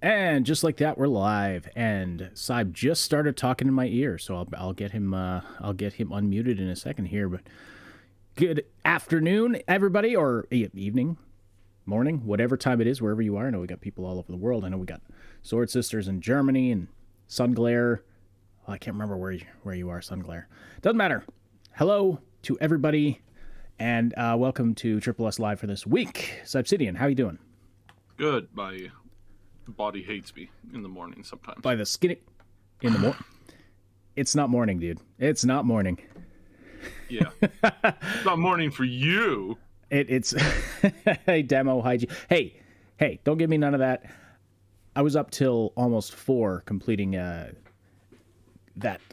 And just like that, we're live. And Saib just started talking in my ear, so I'll get him unmuted in a second here. But good afternoon, everybody, or evening, morning, whatever time it is, wherever you are. I know we got people all over the world. I know we got Sword Sisters in Germany and Sunglare. Oh, I can't remember where you are, Sunglare. Doesn't matter. Hello to everybody, and welcome to Triple S Live for this week. Subsidian, how you doing? Good. My body hates me in the morning sometimes. By the skinny in the morning. It's not morning, dude. It's not morning. Yeah. It's not morning for you. It's hey, demo hygiene. Hey, don't give me none of that. I was up till almost 4 completing that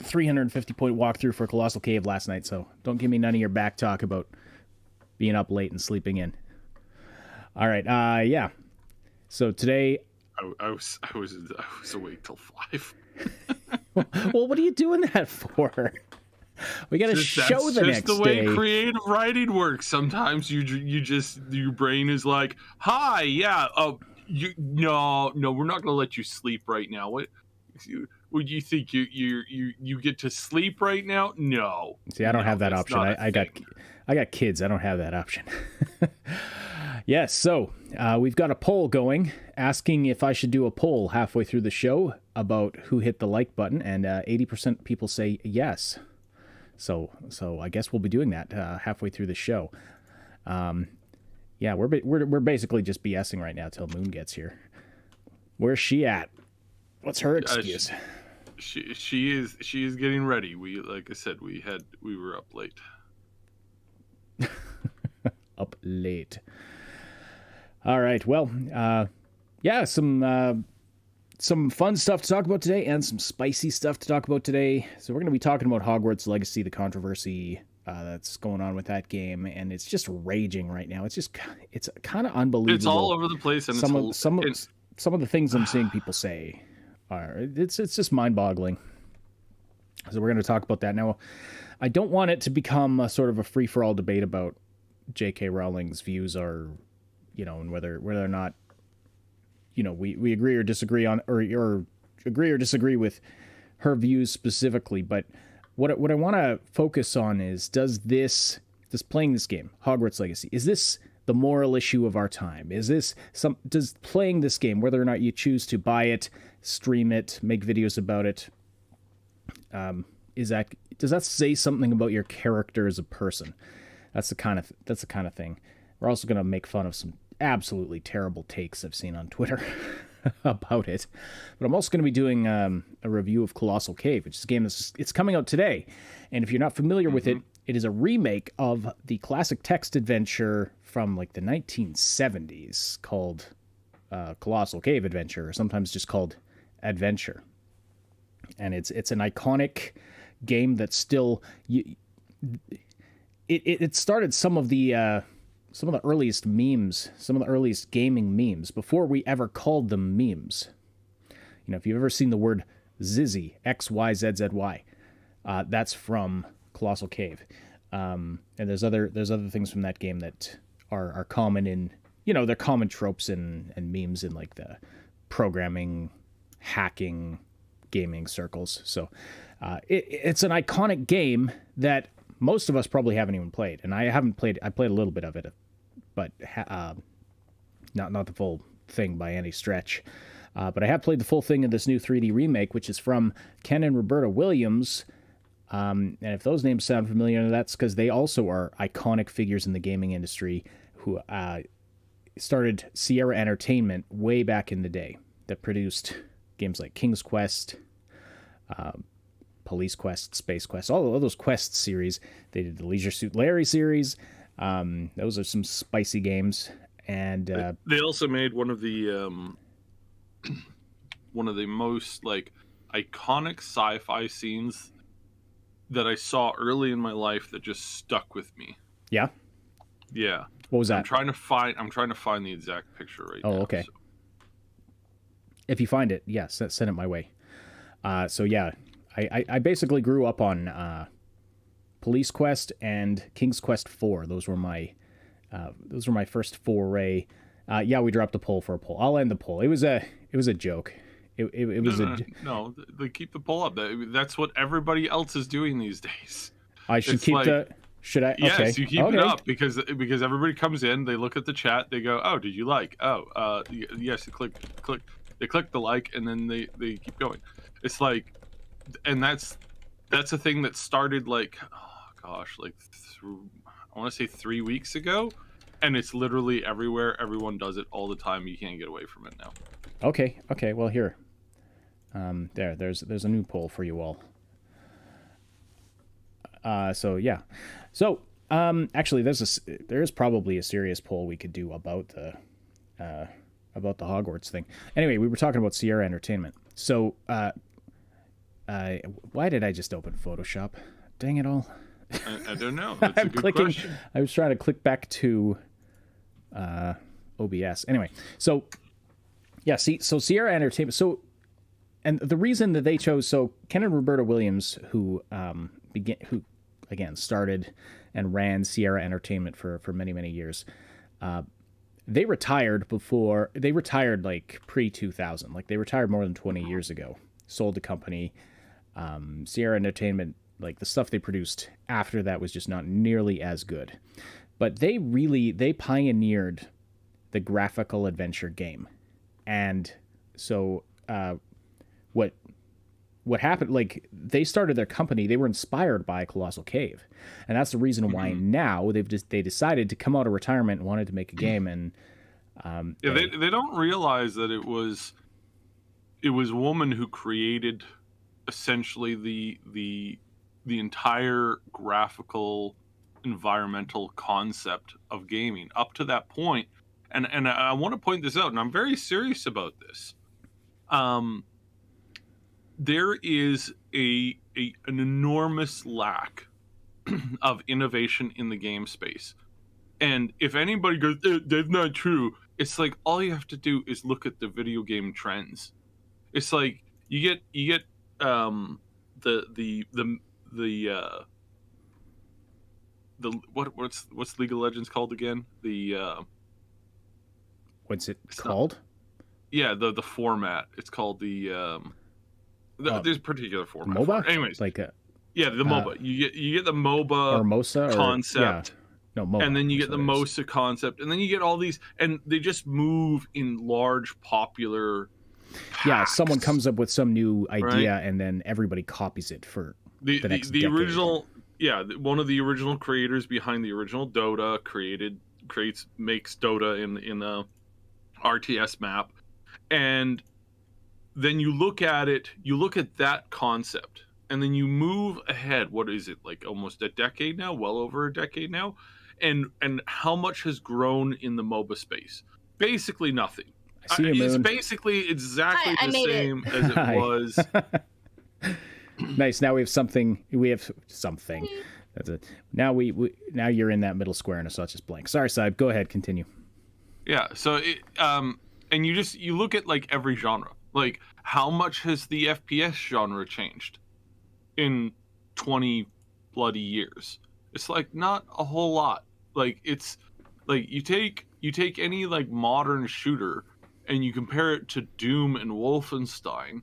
350-point walkthrough for Colossal Cave last night, so don't give me none of your back talk about being up late and sleeping in. All right, yeah. So today I was awake till 5. Well, what are you doing that for? We got to show the next day. That's just the way creative writing works. Sometimes your brain is like, "Hi, yeah, no, we're not going to let you sleep right now. What would you think you get to sleep right now? No. See, I don't have that option. I got kids. I don't have that option." Yes, so we've got a poll going asking if I should do a poll halfway through the show about who hit the like button, and 80% people say yes. So I guess we'll be doing that halfway through the show. Yeah, we're basically just BSing right now till Moon gets here. Where's she at? What's her excuse? She is getting ready. Like I said, we were up late. Up late. All right. Well, yeah, some fun stuff to talk about today and some spicy stuff to talk about today. So we're going to be talking about Hogwarts Legacy, the controversy that's going on with that game, and it's just raging right now. It's kind of unbelievable. It's all over the place, and some of the things I'm seeing people say it's just mind-boggling. So we're going to talk about that now. I don't want it to become a sort of a free-for-all debate about J.K. Rowling's views are, and whether or not, we agree or disagree on, or agree or disagree with her views specifically. But what I want to focus on is, does playing this game, Hogwarts Legacy, is this the moral issue of our time? Does playing this game, whether or not you choose to buy it, stream it, make videos about it, does that say something about your character as a person? That's the kind of thing. We're also going to make fun of some absolutely terrible takes I've seen on Twitter about it. But I'm also going to be doing a review of Colossal Cave, which is a game it's coming out today. And if you're not familiar with it, it is a remake of the classic text adventure from like the 1970s called Colossal Cave Adventure, or sometimes just called Adventure. And it's an iconic game that's still... It started some of the earliest memes, some of the earliest gaming memes, before we ever called them memes. If you've ever seen the word Zizzy, XYZZY, that's from Colossal Cave. And there's other things from that game that are common in, they're common tropes and memes in like the programming, hacking, gaming circles. So it's an iconic game that most of us probably haven't even played, and I haven't played. I played a little bit of it, but not the full thing by any stretch. But I have played the full thing in this new 3D remake, which is from Ken and Roberta Williams. And if those names sound familiar, that's because they also are iconic figures in the gaming industry who started Sierra Entertainment way back in the day, that produced games like King's Quest, Police Quest, Space Quest, all those Quest series. They did the Leisure Suit Larry series. Those are some spicy games. And they also made one of the most like iconic sci-fi scenes that I saw early in my life that just stuck with me. Yeah. Yeah. What was that? I'm trying to find the exact picture right now. Oh, okay. So. If you find it, yes, send it my way. So yeah. I basically grew up on Police Quest and King's Quest 4. Those were my first foray. Yeah, we dropped a poll for a poll. I'll end the poll. It was It was a joke. It was no. They keep the poll up. That's what everybody else is doing these days. I should keep the. Should I? Yes, okay. you keep it up because everybody comes in, they look at the chat, they go, "Oh, did you like? Oh, yes." They click the like, and then they keep going. It's like, and that's a thing that started like, oh gosh, like I want to say 3 weeks ago, and it's literally everywhere. Everyone does it all the time. You can't get away from it now. Okay. Well, here. There's a new poll for you all. So yeah. So actually, there is probably a serious poll we could do about the Hogwarts thing. Anyway, we were talking about Sierra Entertainment. So why did I just open Photoshop? Dang it all. I don't know. That's a good question. I was trying to click back to OBS. Anyway, so yeah, so Sierra Entertainment. So, and the reason that they chose, Ken and Roberta Williams, who again started and ran Sierra Entertainment for many years, they retired like pre-2000. Like they retired more than 20 years ago. Sold the company. Sierra Entertainment, like the stuff they produced after that was just not nearly as good. But they pioneered the graphical adventure game. And so what happened, like they started their company, they were inspired by Colossal Cave. And that's the reason why now they decided to come out of retirement and wanted to make a game. And they don't realize that it was a woman who created essentially the entire graphical environmental concept of gaming up to that point. And I want to point this out, and I'm very serious about this. There is an enormous lack of innovation in the game space. And if anybody goes, that's not true, it's like all you have to do is look at the video game trends. It's like you get what's League of Legends called again? What's it called? Yeah, the format. It's called there's a particular format. MOBA? Anyways, like the MOBA. You get the MOBA or MOSA concept. Yeah. No, MOBA. And then you get the MOSA concept, and then you get all these, and they just move in large popular packs. Yeah, someone comes up with some new idea, right? And then everybody copies it for the next decade. Original, one of the original creators behind the original Dota makes Dota in a RTS map, and then you look at that concept, and then you move ahead. What is it, like almost a decade now? Well over a decade now. And how much has grown in the MOBA space? Basically nothing. I see you, it's Moon. basically exactly the same as it was. Nice. Now we have something. That's it. Now now you're in that middle square, and I saw it just blank. Sorry, Saib. Go ahead. Continue. Yeah. So and you look at like every genre. Like how much has the FPS genre changed in 20 bloody years? It's like not a whole lot. Like it's like you take any like modern shooter and you compare it to Doom and Wolfenstein,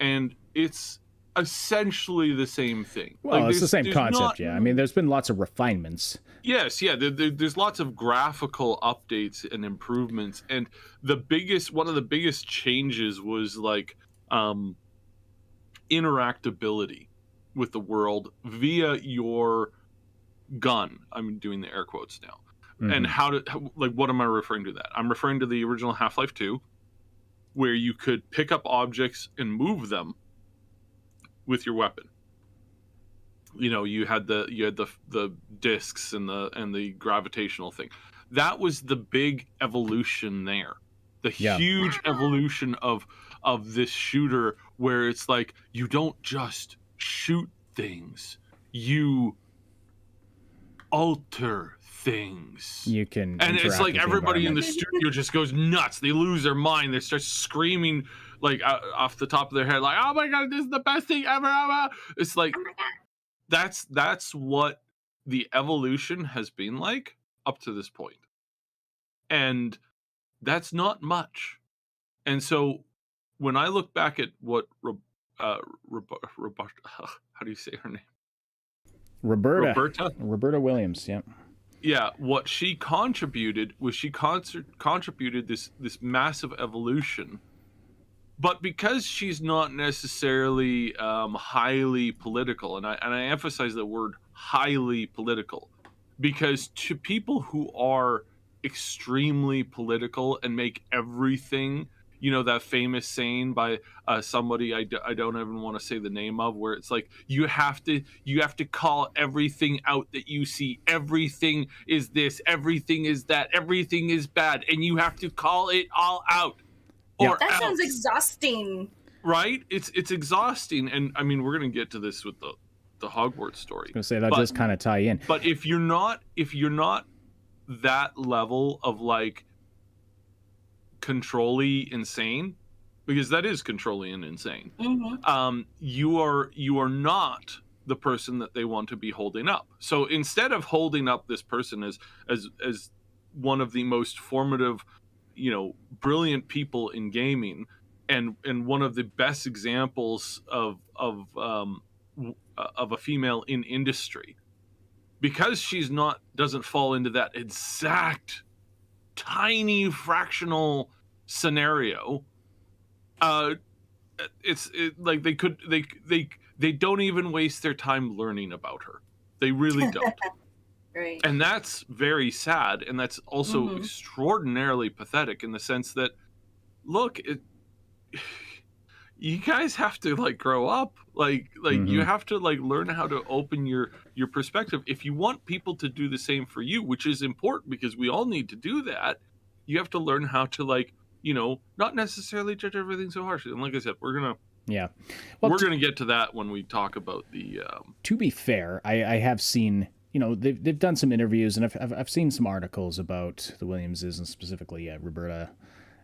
and it's essentially the same thing. Well, like, it's the same concept, yeah. I mean, there's been lots of refinements. Yes, yeah. There's lots of graphical updates and improvements, and one of the biggest changes was like interactability with the world via your gun. I'm doing the air quotes now. And what am I referring to that? I'm referring to the original Half-Life 2, where you could pick up objects and move them with your weapon. You know, you had the discs and the gravitational thing. That was the big evolution there. The huge evolution of this shooter, where it's like you don't just shoot things, you alter things. You can, and it's like everybody in the studio just goes nuts. They lose their mind. They start screaming like off the top of their head, like, "Oh my god, this is the best thing ever!" It's like that's what the evolution has been like up to this point, and that's not much. And so when I look back at what how do you say her name? Roberta? Roberta Williams. Yeah. Yeah, what she contributed was she contributed this massive evolution. But because she's not necessarily highly political, and I emphasize the word highly political, because to people who are extremely political and make everything, that famous saying by somebody I don't even want to say the name of, where it's like you have to call everything out that you see. Everything is this, everything is that, everything is bad, and you have to call it all out. Yeah. That sounds exhausting. Right? It's exhausting, and I mean, we're gonna get to this with the Hogwarts story. I was gonna say that does kind of tie in. But if you're not that level of like controlly insane, because that is controlly and insane, you are not the person that they want to be holding up. So instead of holding up this person as one of the most formative, brilliant people in gaming, and one of the best examples of a female in industry, because she's doesn't fall into that exact tiny fractional scenario, it's like they don't even waste their time learning about her. They really don't. Right. And that's very sad, and that's also extraordinarily pathetic in the sense that, look, you guys have to like grow up, like you have to like learn how to open your perspective. If you want people to do the same for you, which is important because we all need to do that, you have to learn how to like, not necessarily judge everything so harshly. And like I said, we're gonna get to that when we talk about the to be fair, I have seen, they've done some interviews, and I've seen some articles about the Williamses, and specifically Roberta,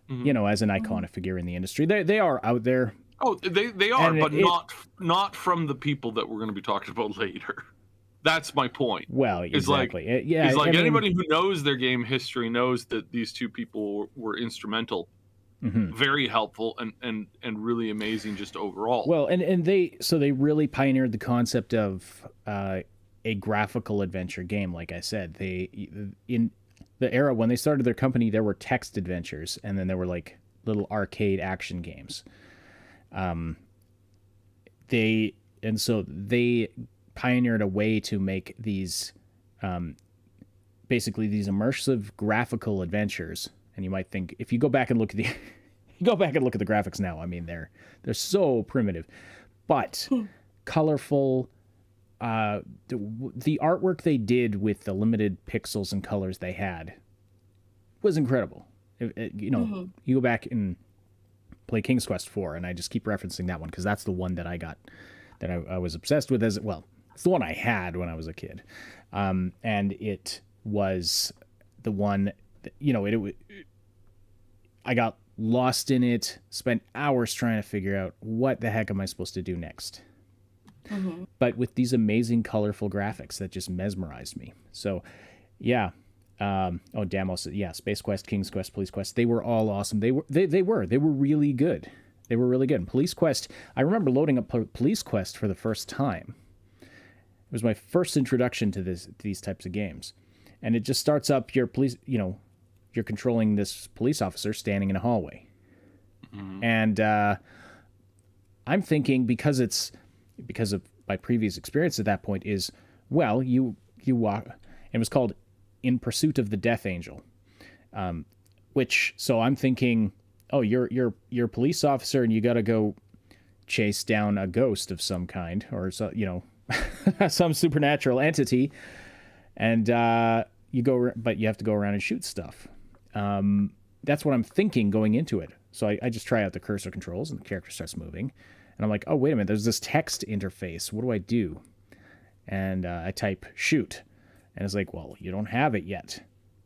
as an iconic figure in the industry. They are out there. Oh, they are, but not from the people that we're going to be talking about later. That's my point. Well, exactly. It's like anybody who knows their game history knows that these two people were instrumental, very helpful, and really amazing just overall. Well, and they really pioneered the concept of a graphical adventure game. Like I said, in the era when they started their company, there were text adventures, and then there were like little arcade action games. They pioneered a way to make these, basically these immersive graphical adventures. And you might think, if you go back and look at the graphics now, I mean, they're so primitive, but colorful. The artwork they did with the limited pixels and colors they had was incredible. You go back and play King's Quest 4, and I just keep referencing that one because that's the one that I was obsessed with as well. It's the one I had when I was a kid, and it was the one that, I got lost in it, spent hours trying to figure out what the heck am I supposed to do next. But with these amazing colorful graphics that just mesmerized me. So, yeah. Space Quest, King's Quest, Police Quest, they were all awesome. They were really good. They were really good. And Police Quest, I remember loading up Police Quest for the first time. It was my first introduction to these types of games. And it just starts up your police, you're controlling this police officer standing in a hallway. And I'm thinking, because of my previous experience at that point, is, well, you walk. It was called In Pursuit of the Death Angel, so I'm thinking, oh, you're a police officer and you got to go chase down a ghost of some kind, or some supernatural entity, and but you have to go around and shoot stuff. That's what I'm thinking going into it. So I just try out the cursor controls, and the character starts moving. And I'm like, oh, wait a minute, there's this text interface. What do I do? And I type shoot. And it's like, well, you don't have it yet.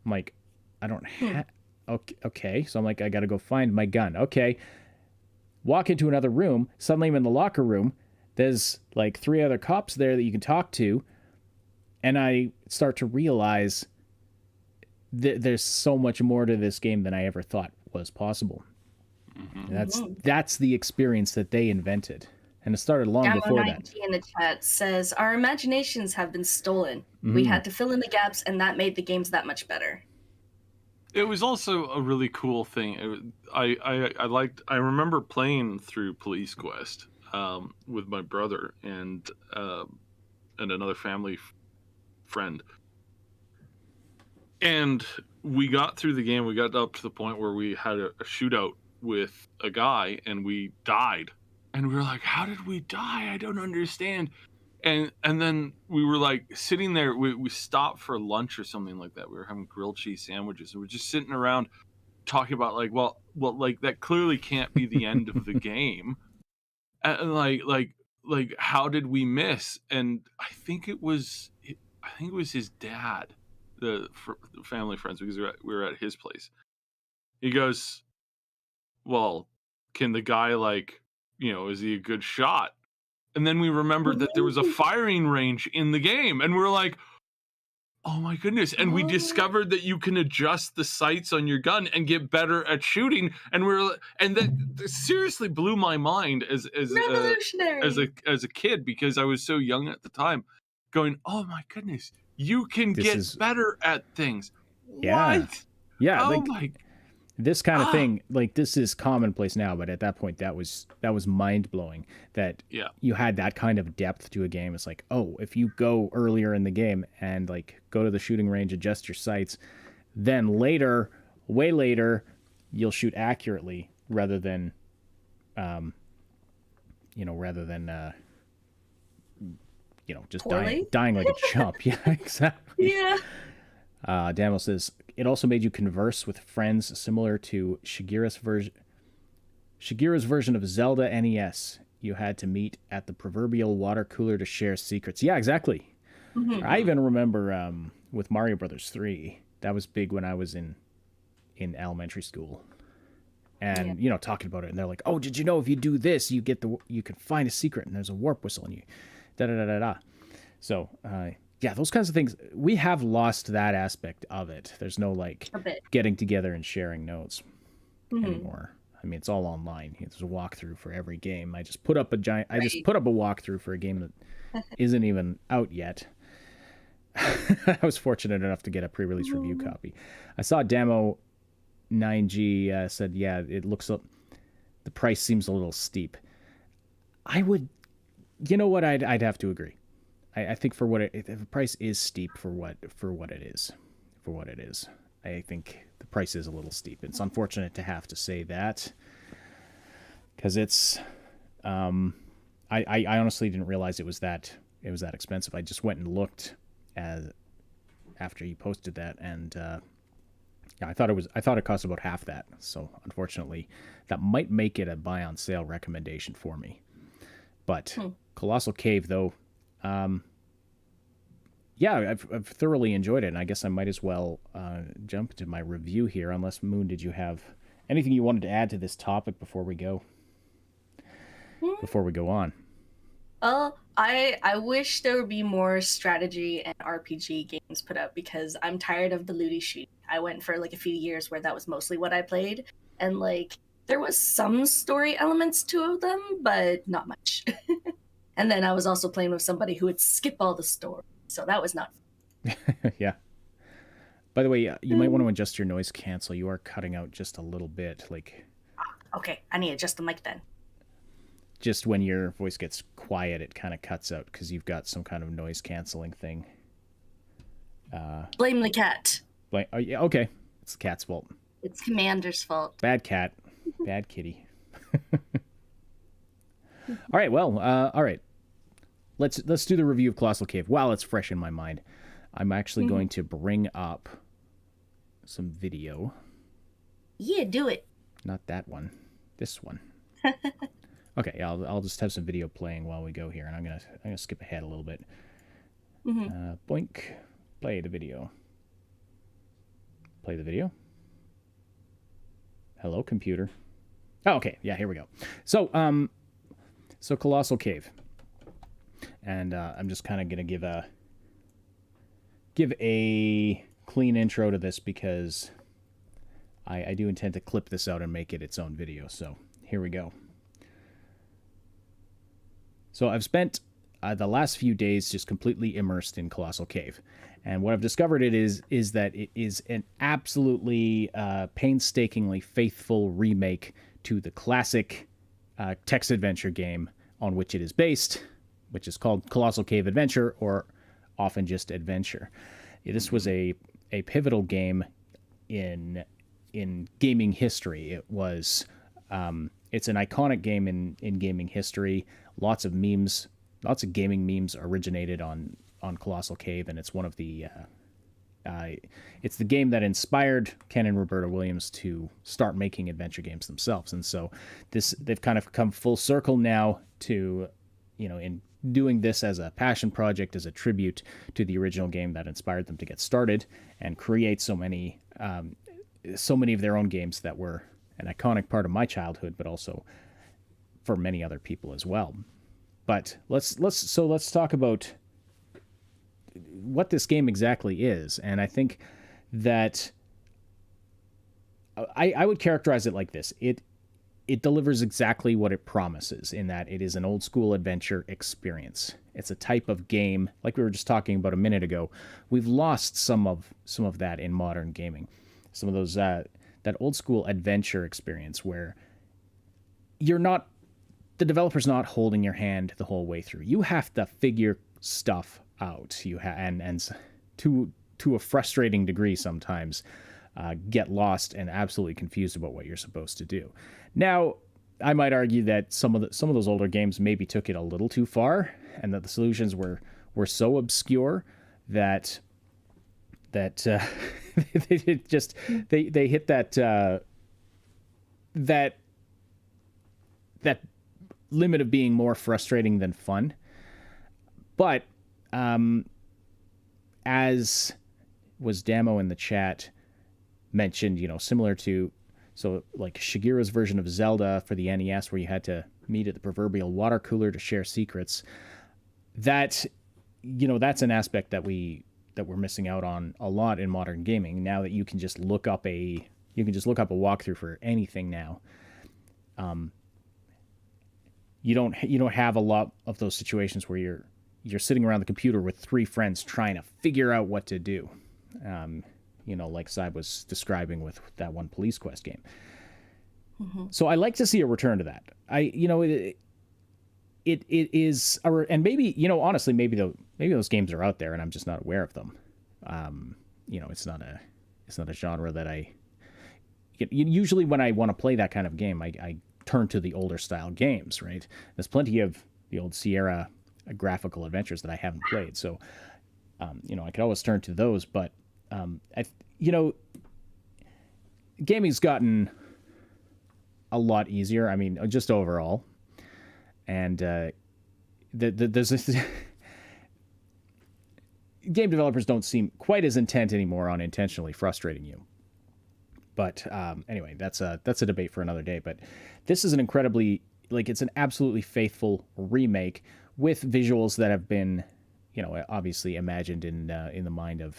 I'm like, I don't have... Okay. So I'm like, I got to go find my gun. Okay. Walk into another room. Suddenly I'm in the locker room. There's like 3 other cops there that you can talk to. And I start to realize that there's so much more to this game than I ever thought was possible. That's the experience that they invented, and it started long before that. In the chat says our imaginations have been stolen. We had to fill in the gaps, and that made the games that much better. It was also a really cool thing. I remember playing through Police Quest with my brother and another family friend, and we got through the game. We got up to the point where we had a shootout with a guy, and we died. And we were like, "How did we die? I don't understand." And then we were like sitting there. We stopped for lunch or something like that. We were having grilled cheese sandwiches, and we're just sitting around talking about like, well, like that clearly can't be the end of the game. And like how did we miss? And I think it was his dad, the family friends, because we were at his place. He goes, "Well, can the guy is he a good shot?" And then we remembered that there was a firing range in the game, and we're like, "Oh my goodness!" And we discovered that you can adjust the sights on your gun and get better at shooting. And that seriously blew my mind as a kid, because I was so young at the time, going, "Oh my goodness, you can get better at things." Yeah. What? Yeah. Oh like, my. This kind of thing, like, this is commonplace now, but at that point, that was mind blowing. That you had that kind of depth to a game. It's like, oh, if you go earlier in the game and like go to the shooting range, adjust your sights, then later, way later, you'll shoot accurately rather than, just dying like a chump. Yeah, exactly. Yeah. Daniel says, it also made you converse with friends similar to Shigeru's version of Zelda NES. You had to meet at the proverbial water cooler to share secrets. Yeah, exactly. I even remember with Mario Brothers 3, that was big when I was in elementary school. And, talking about it. And they're like, oh, did you know if you do this, you can find a secret and there's a warp whistle and you da-da-da-da-da. So, yeah, those kinds of things. We have lost that aspect of it. There's no getting together and sharing notes anymore. I mean, it's all online. There's a walkthrough for every game. I just put up a walkthrough for a game that isn't even out yet. I was fortunate enough to get a pre-release review copy. I saw Demo 9G said, yeah, it looks up. The price seems a little steep. I'd have to agree. I think the price is steep for what it is. I think the price is a little steep. It's unfortunate to have to say that, because it's. I honestly didn't realize it was that expensive. I just went and looked after you posted that, and I thought it cost about half that. So unfortunately, that might make it a buy on sale recommendation for me. But Colossal Cave, though. Yeah, I've thoroughly enjoyed it, and I guess I might as well jump into my review here. Unless, Moon, did you have anything you wanted to add to this topic before we go? Before we go on. I wish there would be more strategy and RPG games put out, because I'm tired of the looty shoot. I went for a few years where that was mostly what I played, and there was some story elements to them, but not much. And then I was also playing with somebody who would skip all the story, so that was not fun. Yeah. By the way, you might want to adjust your noise cancel. You are cutting out just a little bit. Okay, I need to adjust the mic then. Just when your voice gets quiet, it kind of cuts out because you've got some kind of noise canceling thing. Blame the cat. Yeah, okay. It's the cat's fault. It's Commander's fault. Bad cat. Bad kitty. All right, well, all right. Let's do the review of Colossal Cave. While it's fresh in my mind, I'm actually going to bring up some video. Yeah, do it. Not that one. This one. Okay, I'll just have some video playing while we go here, and I'm gonna skip ahead a little bit. Boink. Play the video. Play the video. Hello, computer. Oh, okay. Yeah, here we go. So Colossal Cave. And I'm just kind of going to give a clean intro to this, because I do intend to clip this out and make it its own video. So here we go. So I've spent the last few days just completely immersed in Colossal Cave. And what I've discovered is that it is an absolutely painstakingly faithful remake to the classic text adventure game on which it is based, which is called Colossal Cave Adventure, or often just Adventure. This was a pivotal game in gaming history. It was it's an iconic game in gaming history. Lots of gaming memes originated on Colossal Cave, and it's one of the it's the game that inspired Ken and Roberta Williams to start making adventure games themselves. And so they've kind of come full circle now to, in doing this as a passion project, as a tribute to the original game that inspired them to get started and create so many of their own games that were an iconic part of my childhood, but also for many other people as well. But let's talk about what this game exactly is. And I think that I would characterize it like this. It delivers exactly what it promises, in that it is an old school adventure experience. It's a type of game, like we were just talking about a minute ago. We've lost some of that in modern gaming. Some of those that old school adventure experience where the developer's not holding your hand the whole way through. You have to figure stuff out. And to a frustrating degree sometimes get lost and absolutely confused about what you're supposed to do. Now, I might argue that some of those older games maybe took it a little too far, and that the solutions were so obscure that they hit that limit of being more frustrating than fun. But as was Damo in the chat mentioned, similar to, so like Shigeru's version of Zelda for the NES, where you had to meet at the proverbial water cooler to share secrets, that's an aspect that we're missing out on a lot in modern gaming. Now that you can just look up a walkthrough for anything now. You don't have a lot of those situations where you're sitting around the computer with three friends trying to figure out what to do. Like Saib was describing with that one Police Quest game. Mm-hmm. So I like to see a return to that. It is, and maybe, honestly, maybe those games are out there and I'm just not aware of them. It's not a genre that usually when I want to play that kind of game, I turn to the older style games, right? There's plenty of the old Sierra graphical adventures that I haven't played. So, I could always turn to those, but, gaming's gotten a lot easier. I mean, just overall. And, there's this game developers don't seem quite as intent anymore on intentionally frustrating you. But anyway, that's a debate for another day. But this is an incredibly, it's an absolutely faithful remake with visuals that have been, obviously imagined in the mind of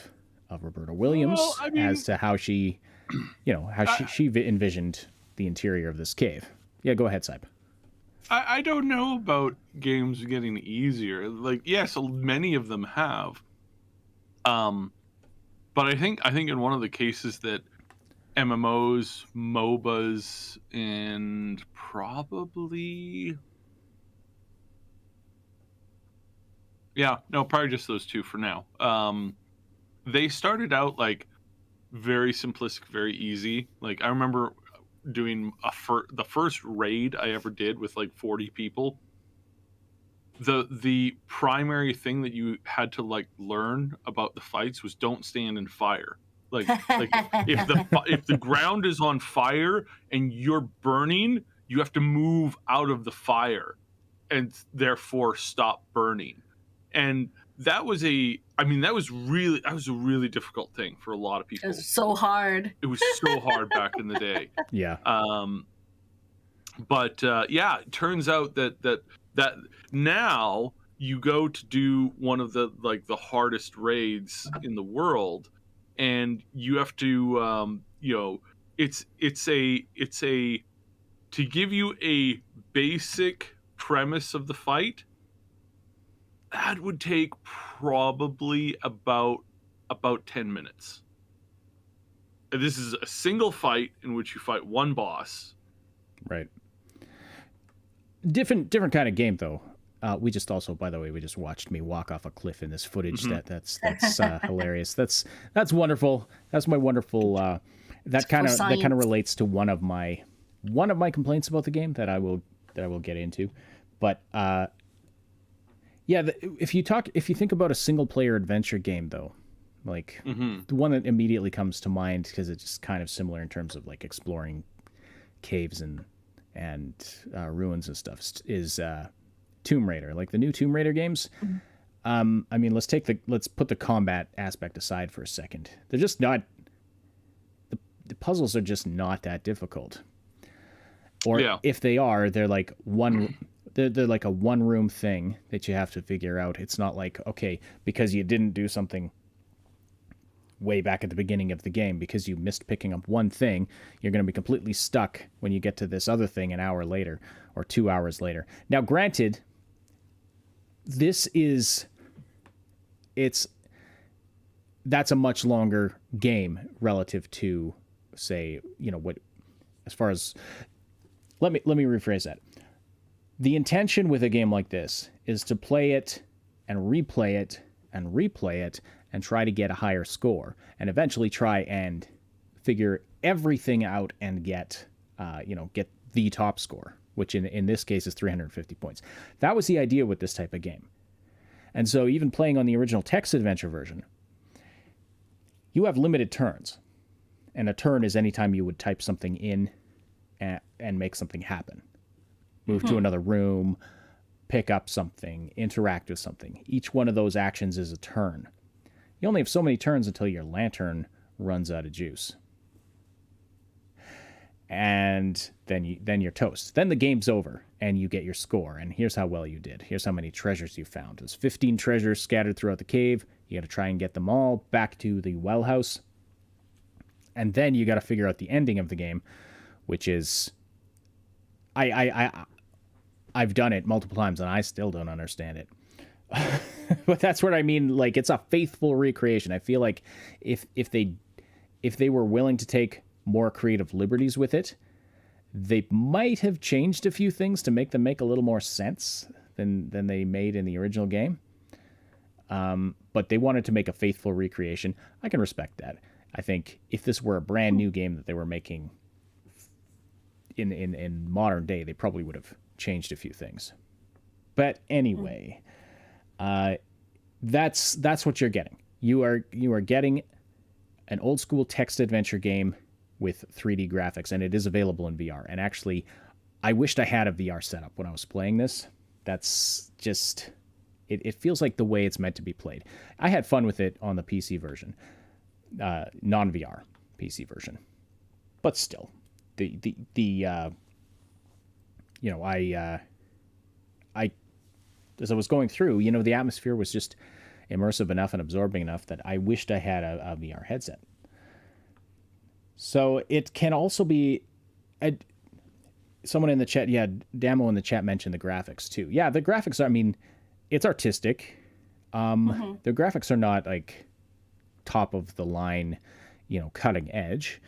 Roberta Williams, as to how she, she envisioned the interior of this cave. Yeah, go ahead, Saib. I don't know about games getting easier. Yes, many of them have. But I think in one of the cases that MMOs, MOBAs, and probably probably just those two for now. They started out very simplistic, very easy. I remember doing the first raid I ever did with 40 people. The primary thing that you had to learn about the fights was don't stand in fire. If the ground is on fire and you're burning, you have to move out of the fire and therefore stop burning. And that was a really difficult thing for a lot of people. It was so hard. It was so hard back in the day. Yeah. But it turns out that now you go to do one of the the hardest raids in the world, and you have to it's a to give you a basic premise of the fight. That would take probably about 10 minutes. This is a single fight in which you fight one boss. Right. Different kind of game though. We just also, by the way, we just watched me walk off a cliff in this footage. That's hilarious. That's wonderful. That's my wonderful. That kind of relates to one of my complaints about the game that I will get into. But yeah, if you think about a single player adventure game though, like the one that immediately comes to mind because it's just kind of similar in terms of like exploring caves and ruins and stuff is Tomb Raider, like the new Tomb Raider games. I mean, let's put the combat aspect aside for a second. They're just not the puzzles are just not that difficult. Or if they are, they're like they're like a one room thing that you have to figure out. It's not like, okay, because you didn't do something way back at the beginning of the game, because you missed picking up one thing, you're going to be completely stuck when you get to this other thing an hour later or 2 hours later. Now, granted, that's a much longer game relative to, say, what, as far as, let me rephrase that. The intention with a game like this is to play it and replay it and replay it and try to get a higher score, and eventually try and figure everything out and get the top score, which in this case is 350 points. That was the idea with this type of game. And so even playing on the original text adventure version, you have limited turns. And a turn is any time you would type something in and make something happen. Move to another room, pick up something, interact with something. Each one of those actions is a turn. You only have so many turns until your lantern runs out of juice. And then you're toast. Then the game's over, and you get your score. And here's how well you did. Here's how many treasures you found. There's 15 treasures scattered throughout the cave. You got to try and get them all back to the well house. And then you got to figure out the ending of the game, which is... I've done it multiple times, and I still don't understand it. But that's what I mean. Like, it's a faithful recreation. I feel like if they were willing to take more creative liberties with it, they might have changed a few things to make them make a little more sense than they made in the original game. But they wanted to make a faithful recreation. I can respect that. I think if this were a brand new game that they were making in modern day, they probably would have changed a few things. But anyway, that's what you're getting. You are getting an old school text adventure game with 3D graphics, and it is available in VR. And actually, I wished I had a VR setup when I was playing this. That's just, it feels like the way it's meant to be played. I had fun with it on the PC version, non-VR PC version, but still, I as I was going through, the atmosphere was just immersive enough and absorbing enough that I wished I had a VR headset. So it can also be, someone in the chat, Damo in the chat mentioned the graphics too. Yeah, the graphics, I mean, it's artistic. The graphics are not like top of the line, cutting edge.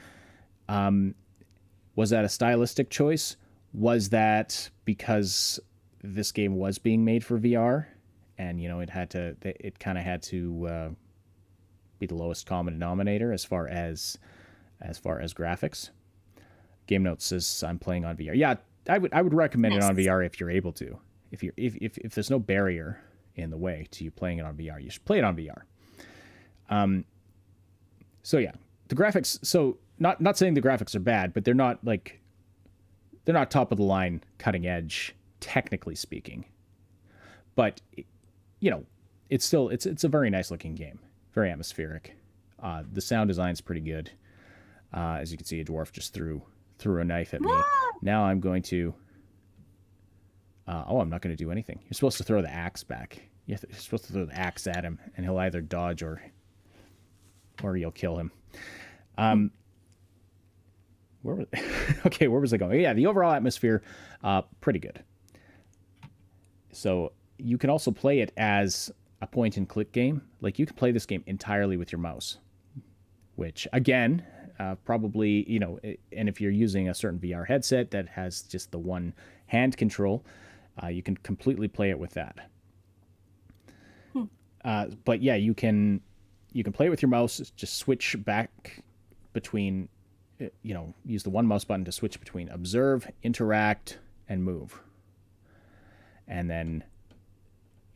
Was that a stylistic choice? Was that because this game was being made for VR, and it kind of had to be the lowest common denominator as far as graphics? Game Notes says I'm playing on VR. Yeah, I would recommend it on VR if you're able to. If there's no barrier in the way to you playing it on VR, you should play it on VR. So yeah, the graphics. So not saying the graphics are bad, but they're not top of the line, cutting edge, technically speaking. But it's still it's a very nice looking game, very atmospheric. The sound design's pretty good. As you can see, a dwarf just threw a knife at me. Now I'm going to. I'm not going to do anything. You're supposed to throw the axe back. You're supposed to throw the axe at him, and he'll either dodge or you'll kill him. where was okay, where was I going? Yeah, the overall atmosphere, pretty good. So you can also play it as a point and click game. Like you can play this game entirely with your mouse, which again, probably, you know, and if you're using a certain VR headset that has just the one hand control, you can completely play it with that. But yeah, you can play it with your mouse, just switch back between, you know, use the one mouse button to switch between observe, interact, and move. And then,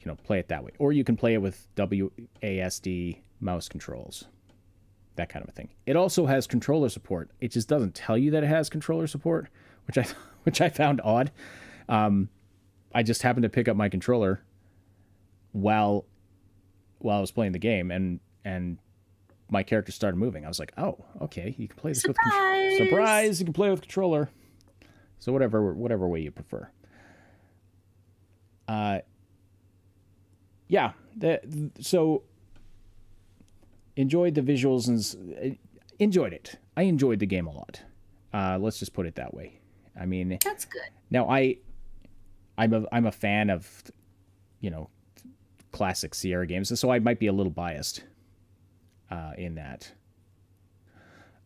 you know, play it that way. Or you can play it with WASD mouse controls. That kind of a thing. It also has controller support. It just doesn't tell you that it has controller support, which I found odd. I just happened to pick up my controller while I was playing the game, and my character started moving. I was like, oh, okay, you can play this with controller. Surprise! You can play with controller. So whatever way you prefer. Yeah. So enjoyed the visuals and enjoyed it. I enjoyed the game a lot. Let's just put it that way. I mean, that's good. Now I'm a fan of, you know, classic Sierra games, and so I might be a little biased in that.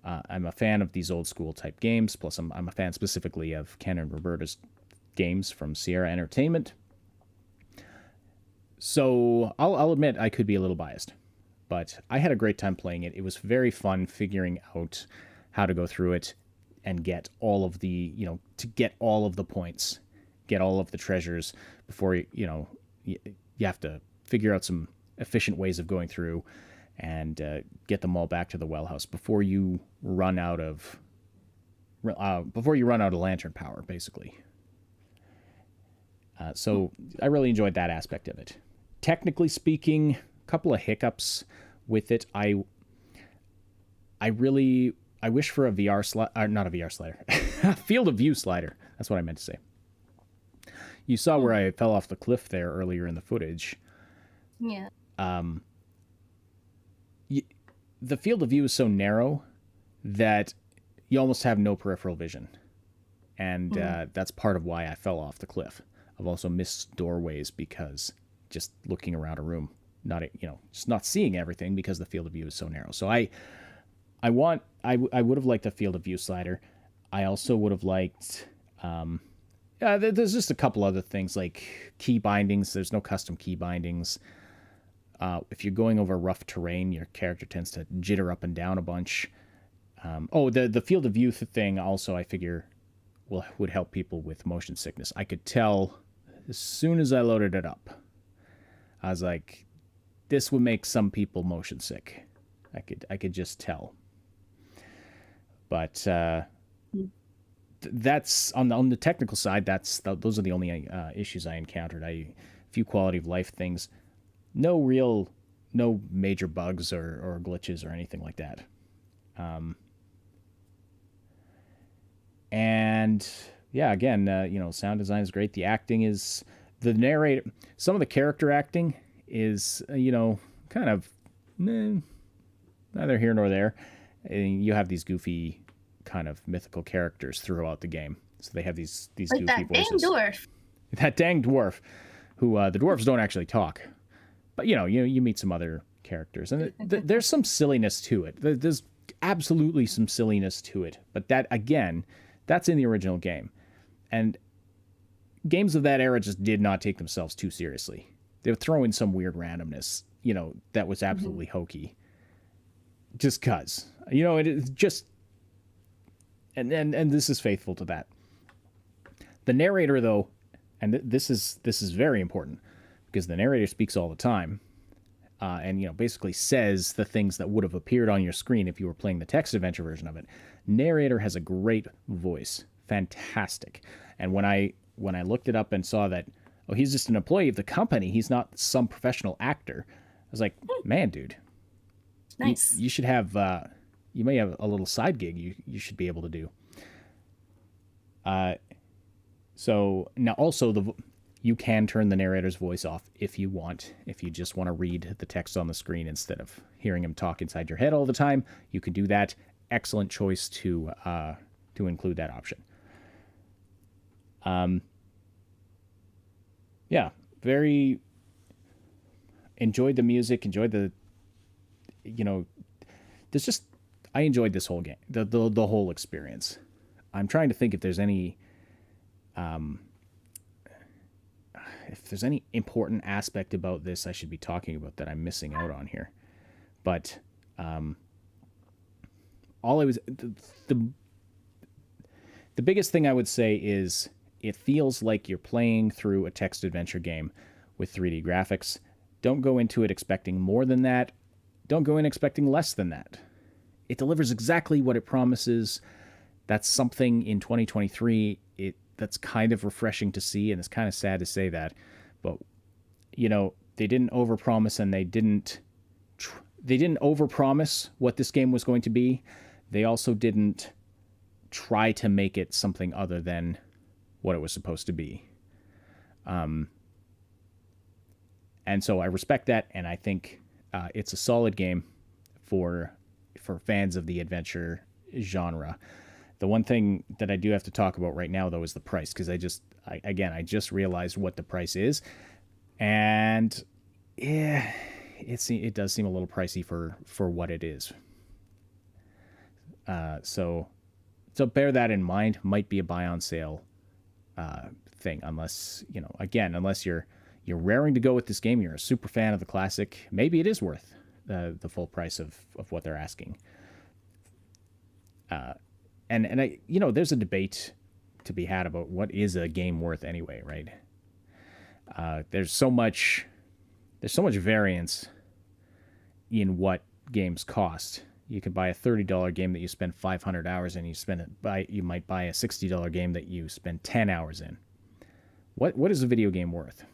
I'm a fan of these old school type games. Plus, I'm a fan specifically of Ken and Roberta's games from Sierra Entertainment. So I'll admit I could be a little biased, but I had a great time playing it. It was very fun figuring out how to go through it and get all of the, you know, to get all of the points, get all of the treasures before you know, you have to figure out some efficient ways of going through and get them all back to the well house before you run out of lantern power, basically. So I really enjoyed that aspect of it. Technically speaking, a couple of hiccups with it. I wish for a VR slider, not a VR slider, a field of view slider. That's what I meant to say. You saw where I fell off the cliff there earlier in the footage. Yeah. The field of view is so narrow that you almost have no peripheral vision. And that's part of why I fell off the cliff. I've also missed doorways because just looking around a room, just not seeing everything because the field of view is so narrow. So I would have liked a field of view slider. I also would have liked, there's just a couple other things like key bindings. There's no custom key bindings. If you're going over rough terrain, your character tends to jitter up and down a bunch. The field of view thing also, I figure, would help people with motion sickness. I could tell as soon as I loaded it up. I was like, this would make some people motion sick. I could just tell. But that's on the technical side. Those are the only issues I encountered. A few quality of life things. No major bugs or glitches or anything like that. And yeah, again, sound design is great. The acting is, the narrator, some of the character acting is, kind of neither here nor there. And you have these goofy kind of mythical characters throughout the game. So they have these like goofy voices. That dang dwarf, who the dwarves don't actually talk. But, you meet some other characters. And there's some silliness to it. There's absolutely some silliness to it. But that, again, that's in the original game. And games of that era just did not take themselves too seriously. They would throw in some weird randomness, that was absolutely hokey. Just 'cause. It is just... And this is faithful to that. The narrator, though, and this is very important, because the narrator speaks all the time, and basically says the things that would have appeared on your screen if you were playing the text adventure version of it. Narrator has a great voice, fantastic. And when I looked it up and saw that, oh, he's just an employee of the company, he's not some professional actor, I was like, man, dude, nice. You should have, you may have a little side gig you should be able to do. So now also you can turn the narrator's voice off if you want. If you just want to read the text on the screen instead of hearing him talk inside your head all the time, you can do that. Excellent choice to to include that option. Yeah, very enjoyed the music, enjoyed the, there's just, I enjoyed this whole game, the whole experience. I'm trying to think if there's any important aspect about this I should be talking about that I'm missing out on here. But all I was the biggest thing I would say is it feels like you're playing through a text adventure game with 3D graphics. Don't go into it expecting more than that. Don't go in expecting less than that. It delivers exactly what it promises. That's something in 2023 that's kind of refreshing to see, and it's kind of sad to say that. But, they didn't overpromise, and they didn't overpromise what this game was going to be. They also didn't try to make it something other than what it was supposed to be. And so I respect that, and I think it's a solid game for fans of the adventure genre. The one thing that I do have to talk about right now, though, is the price, because I just realized what the price is, and yeah, it does seem a little pricey for what it is. So bear that in mind. Might be a buy on sale thing, unless you're raring to go with this game, you're a super fan of the classic. Maybe it is worth the full price of what they're asking. And I, there's a debate to be had about what is a game worth anyway, right? There's so much variance in what games cost. You could buy a $30 game that you spend 500 hours in. You might buy a $60 game that you spend 10 hours in. What is a video game worth?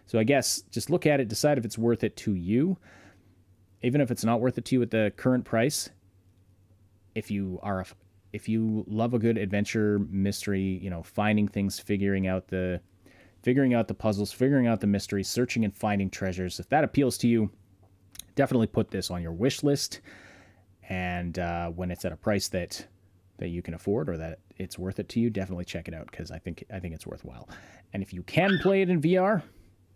So I guess just look at it, decide if it's worth it to you. Even if it's not worth it to you at the current price, if you love a good adventure mystery, finding things, figuring out the puzzles, figuring out the mysteries, searching and finding treasures, if that appeals to you, definitely put this on your wish list. And when it's at a price that you can afford, or that it's worth it to you, definitely check it out, because I think it's worthwhile. And if you can play it in VR,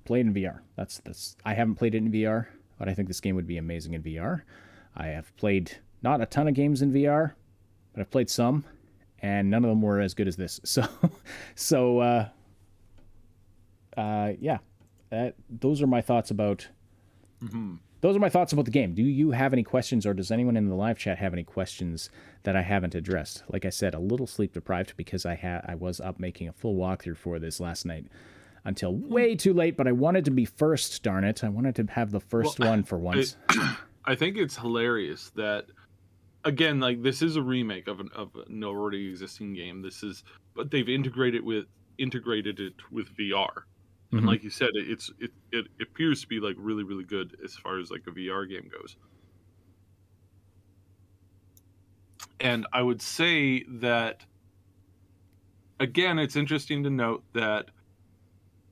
play it in VR. That's I haven't played it in VR, but I think this game would be amazing in VR. I have played not a ton of games in VR, but I've played some, and none of them were as good as this. Those are my thoughts about. Mm-hmm. Those are my thoughts about the game. Do you have any questions, or does anyone in the live chat have any questions that I haven't addressed? Like I said, a little sleep deprived because I was up making a full walkthrough for this last night until way too late, but I wanted to be first, darn it. I wanted to have the first one for once. I think it's hilarious that, again, like, this is a remake of an already existing game. But they've integrated it with VR. And like you said, it appears to be like really, really good as far as like a VR game goes. And I would say that, again, it's interesting to note that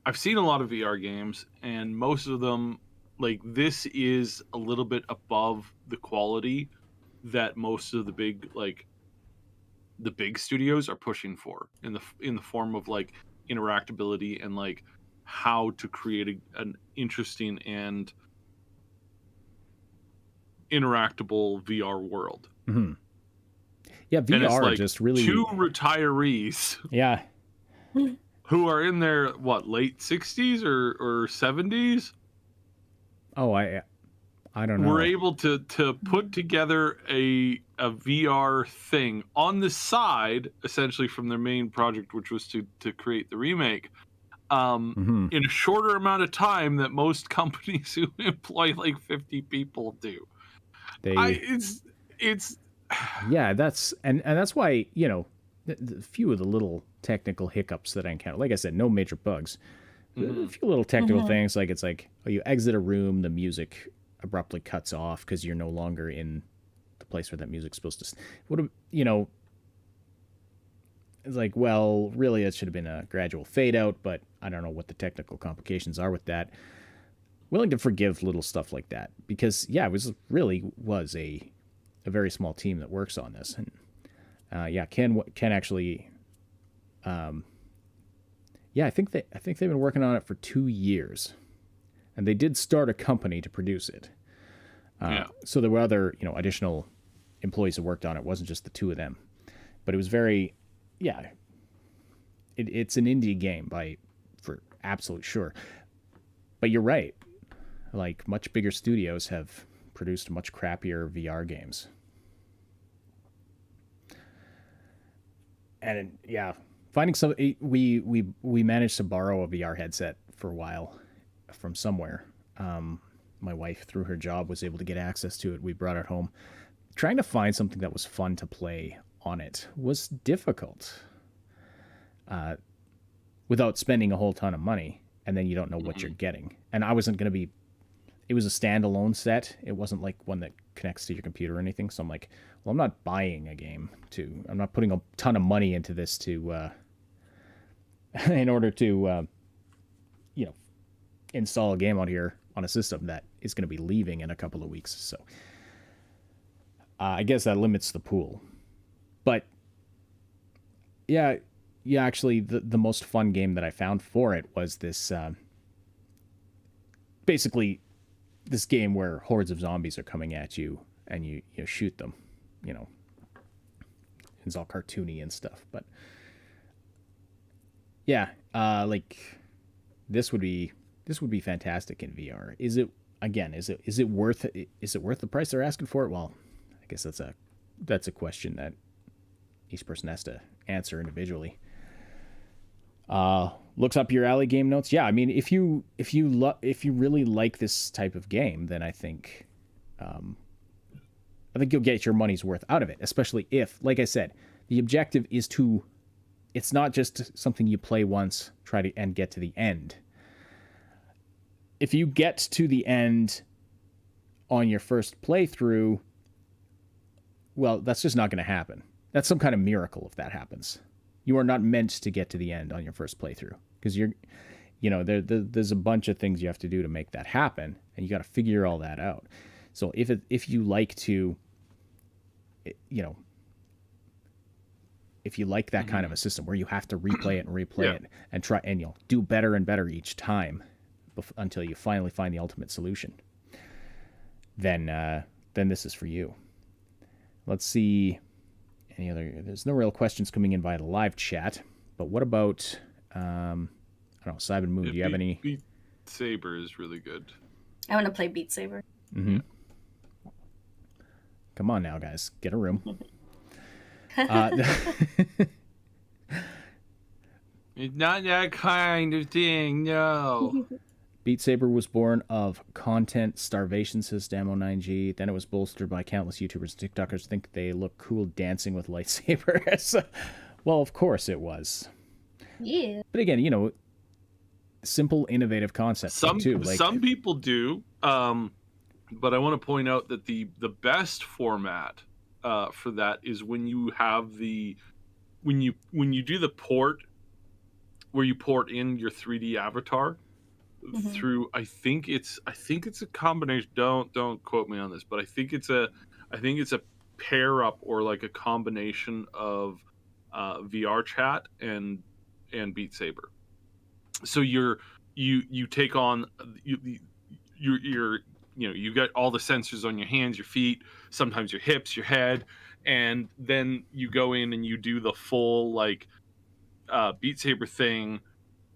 I've seen a lot of VR games, and most of them, like, this is a little bit above the quality that most of the big studios are pushing for in the form of like interactability and like how to create an interesting and interactable VR world. Mm-hmm. Yeah, VR like just really two retirees. Yeah. Who are in their late 60s or 70s? Oh, I don't know. We're able to put together a VR thing on the side, essentially from their main project, which was to create the remake. In a shorter amount of time that most companies who employ like 50 people do. It's yeah, that's why, the few of the little technical hiccups that I encounter, like I said, no major bugs. A few little technical things, like it's like, you exit a room, the music abruptly cuts off because you're no longer in the place where that music's supposed to. It's like, well, really, it should have been a gradual fade out, but I don't know what the technical complications are with that. Willing to forgive little stuff like that, because it was a very small team that works on this, and Ken actually. I think they've been working on it for 2 years, and they did start a company to produce it. So there were other, additional employees who worked on it. It wasn't just the two of them, but it was very, it's an indie game for absolute sure. But you're right. Like, much bigger studios have produced much crappier VR games. And finding some, we managed to borrow a VR headset for a while from somewhere. My wife, through her job, was able to get access to it. We brought it home. Trying to find something that was fun to play on it was difficult. Without spending a whole ton of money, and then you don't know what you're getting. And I wasn't going to be... It was a standalone set. It wasn't like one that connects to your computer or anything. So I'm like, well, I'm not buying a game I'm not putting a ton of money into this to... in order to, install a game out here on a system that is going to be leaving in a couple of weeks. So I guess that limits the pool. But actually the most fun game that I found for it was this, basically this game where hordes of zombies are coming at you and you shoot them, it's all cartoony and stuff. But this would be fantastic in VR. Is it worth the price they're asking for it? Well, I guess that's a question that each person has to answer individually. Looks up your alley game notes. Yeah, I mean, if you really like this type of game, then I think you'll get your money's worth out of it, especially if, like I said, the objective is it's not just something you play once, and get to the end. If you get to the end on your first playthrough, well, that's just not going to happen. That's some kind of miracle if that happens. You are not meant to get to the end on your first playthrough, because there's a bunch of things you have to do to make that happen, and you got to figure all that out. So if you like to, if you like that kind of a system where you have to replay it and replay it and try and do better and better each time until you finally find the ultimate solution, then this is for you. Let's see any other. There's no real questions coming in via the live chat, but what about I don't know, Simon Moon? Do you have any? Beat Saber is really good. I want to play Beat Saber. Mm-hmm. Come on now, guys, get a room. It's not that kind of thing, no. Beat Saber was born of content starvation, says Damo9G. Then it was bolstered by countless YouTubers and TikTokers who think they look cool dancing with lightsabers. Well, of course it was. Yeah. But again, simple, innovative concepts too. Some people do, but I want to point out that the best format for that is when you have when you do the port, where you port in your 3D avatar through. I think it's a combination. Don't quote me on this, but I think it's a pair up or like a combination of VR chat and Beat Saber. So you take on you got all the sensors on your hands, your feet, sometimes your hips, your head, and then you go in and you do the full Beat Saber thing,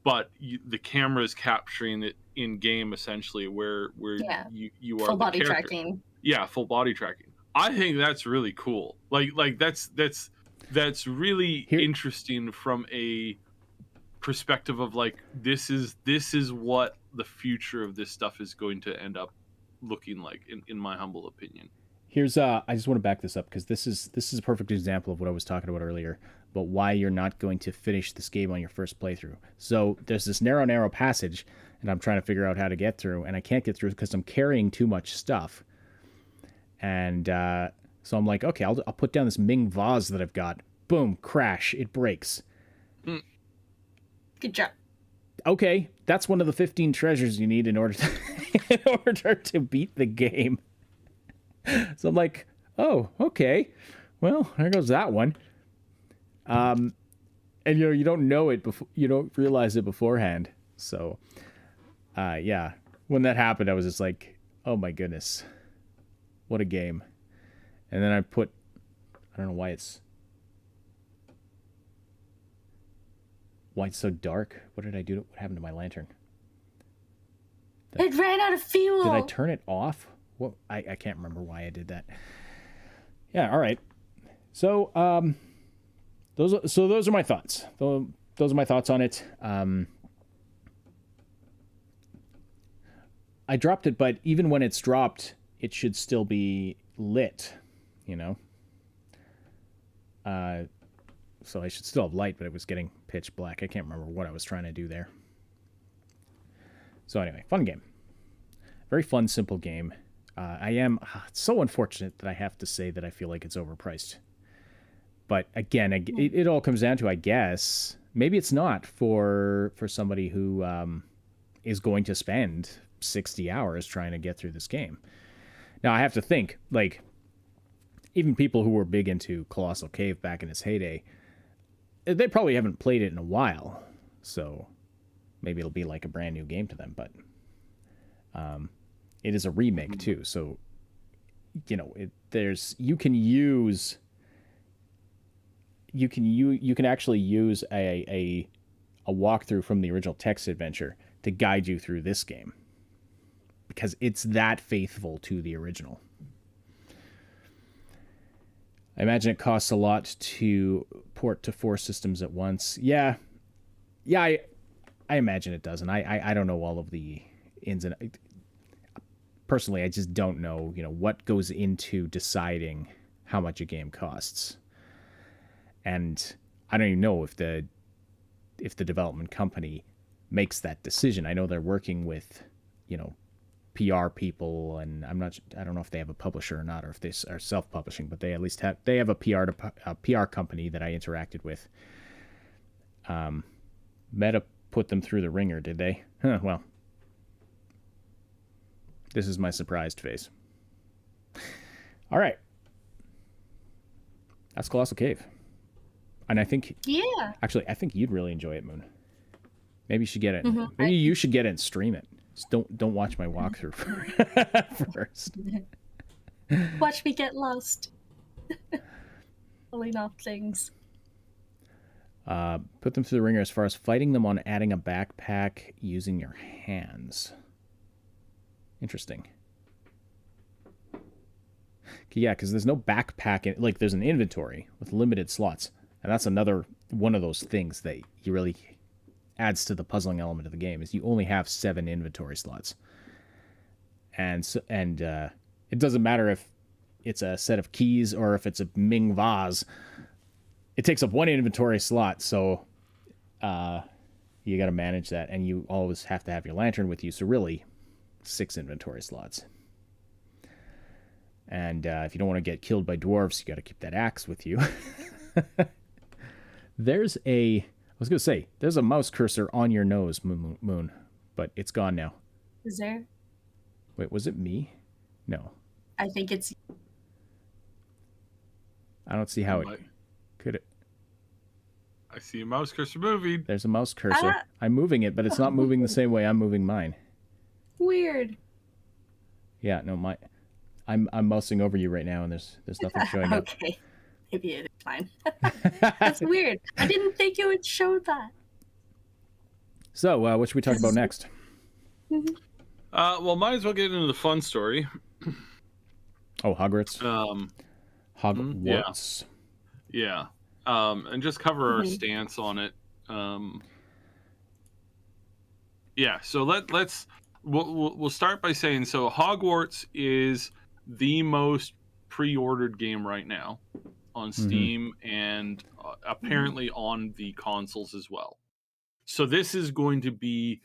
but the camera is capturing it in game essentially, where you are full body character. Tracking. Yeah, full body tracking. I think that's really cool. Like that's really interesting from a perspective of this is what the future of this stuff is going to end up looking like, in my humble opinion. Here's I just want to back this up, because this is a perfect example of what I was talking about earlier, but why you're not going to finish this game on your first playthrough. So there's this narrow passage, and I'm trying to figure out how to get through, and I can't get through because I'm carrying too much stuff. And so I'm like, okay, I'll put down this Ming vase that I've got. Boom, crash, it breaks. Good job. Okay, that's one of the 15 treasures you need in order to beat the game. So I'm like, oh, okay. Well, there goes that one. And you don't know it before, you don't realize it beforehand. So, yeah, when that happened, I was just like, oh my goodness, what a game. And then I don't know why it's so dark. What did I do? What happened to my lantern? It ran out of fuel. Did I turn it off? Well, I can't remember why I did that. Yeah, all right. So, those are my thoughts. Those are my thoughts on it. I dropped it, but even when it's dropped, it should still be lit, you know? So I should still have light, but it was getting pitch black. I can't remember what I was trying to do there. So anyway, fun game. Very fun, simple game. It's so unfortunate that I have to say that I feel like it's overpriced. But again, it all comes down to, I guess, maybe it's not for somebody who is going to spend 60 hours trying to get through this game. Now, I have to think, like, even people who were big into Colossal Cave back in its heyday, they probably haven't played it in a while. So maybe it'll be like a brand new game to them. But it is a remake, too. So, you know, you can actually use a walkthrough from the original text adventure to guide you through this game, because it's that faithful to the original. I imagine it costs a lot to port to 4 systems at once. Yeah, I imagine it does, and I don't know all of the ins and personally, I just don't know, you know, what goes into deciding how much a game costs. And I don't even know if the development company makes that decision. I know they're working with, you know, PR people, and I don't know if they have a publisher or not, or if they are self-publishing, but they at least have a PR company that I interacted with. Meta put them through the ringer, did they? Huh, well, this is my surprised face. All right. That's Colossal Cave. And I think, actually, I think you'd really enjoy it, Moon. Maybe you should get it. Mm-hmm. Maybe you should get it and stream it. Just don't watch my walkthrough first. Watch me get lost. Pulling off things. Put them through the ringer as far as fighting them on adding a backpack using your hands. Interesting. Yeah, because there's no backpack. Like, there's an inventory with limited slots. And that's another one of those things that you really adds to the puzzling element of the game, is you only have 7 inventory slots. And it doesn't matter if it's a set of keys or if it's a Ming vase. It takes up 1 inventory slot, so you got to manage that, and you always have to have your lantern with you, so really 6 inventory slots. And if you don't want to get killed by dwarves, you got to keep that axe with you. There's a mouse cursor on your nose, Moon, but it's gone now. Is there? Wait, was it me? No. I think it's... I don't see how it... Could it... I see a mouse cursor moving. There's a mouse cursor. I'm moving it, but it's not moving the same way I'm moving mine. Weird. Yeah, no, I'm mousing over you right now, and there's nothing showing up. Okay. Maybe it's fine. That's weird. I didn't think it would show that. So, what should we talk about next? Well, might as well get into the fun story. Oh, Hogwarts. Hogwarts. Yeah. And just cover our stance on it. Yeah. So we'll start by saying, so Hogwarts is the most pre-ordered game right now on Steam and apparently on the consoles as well. So this is going to be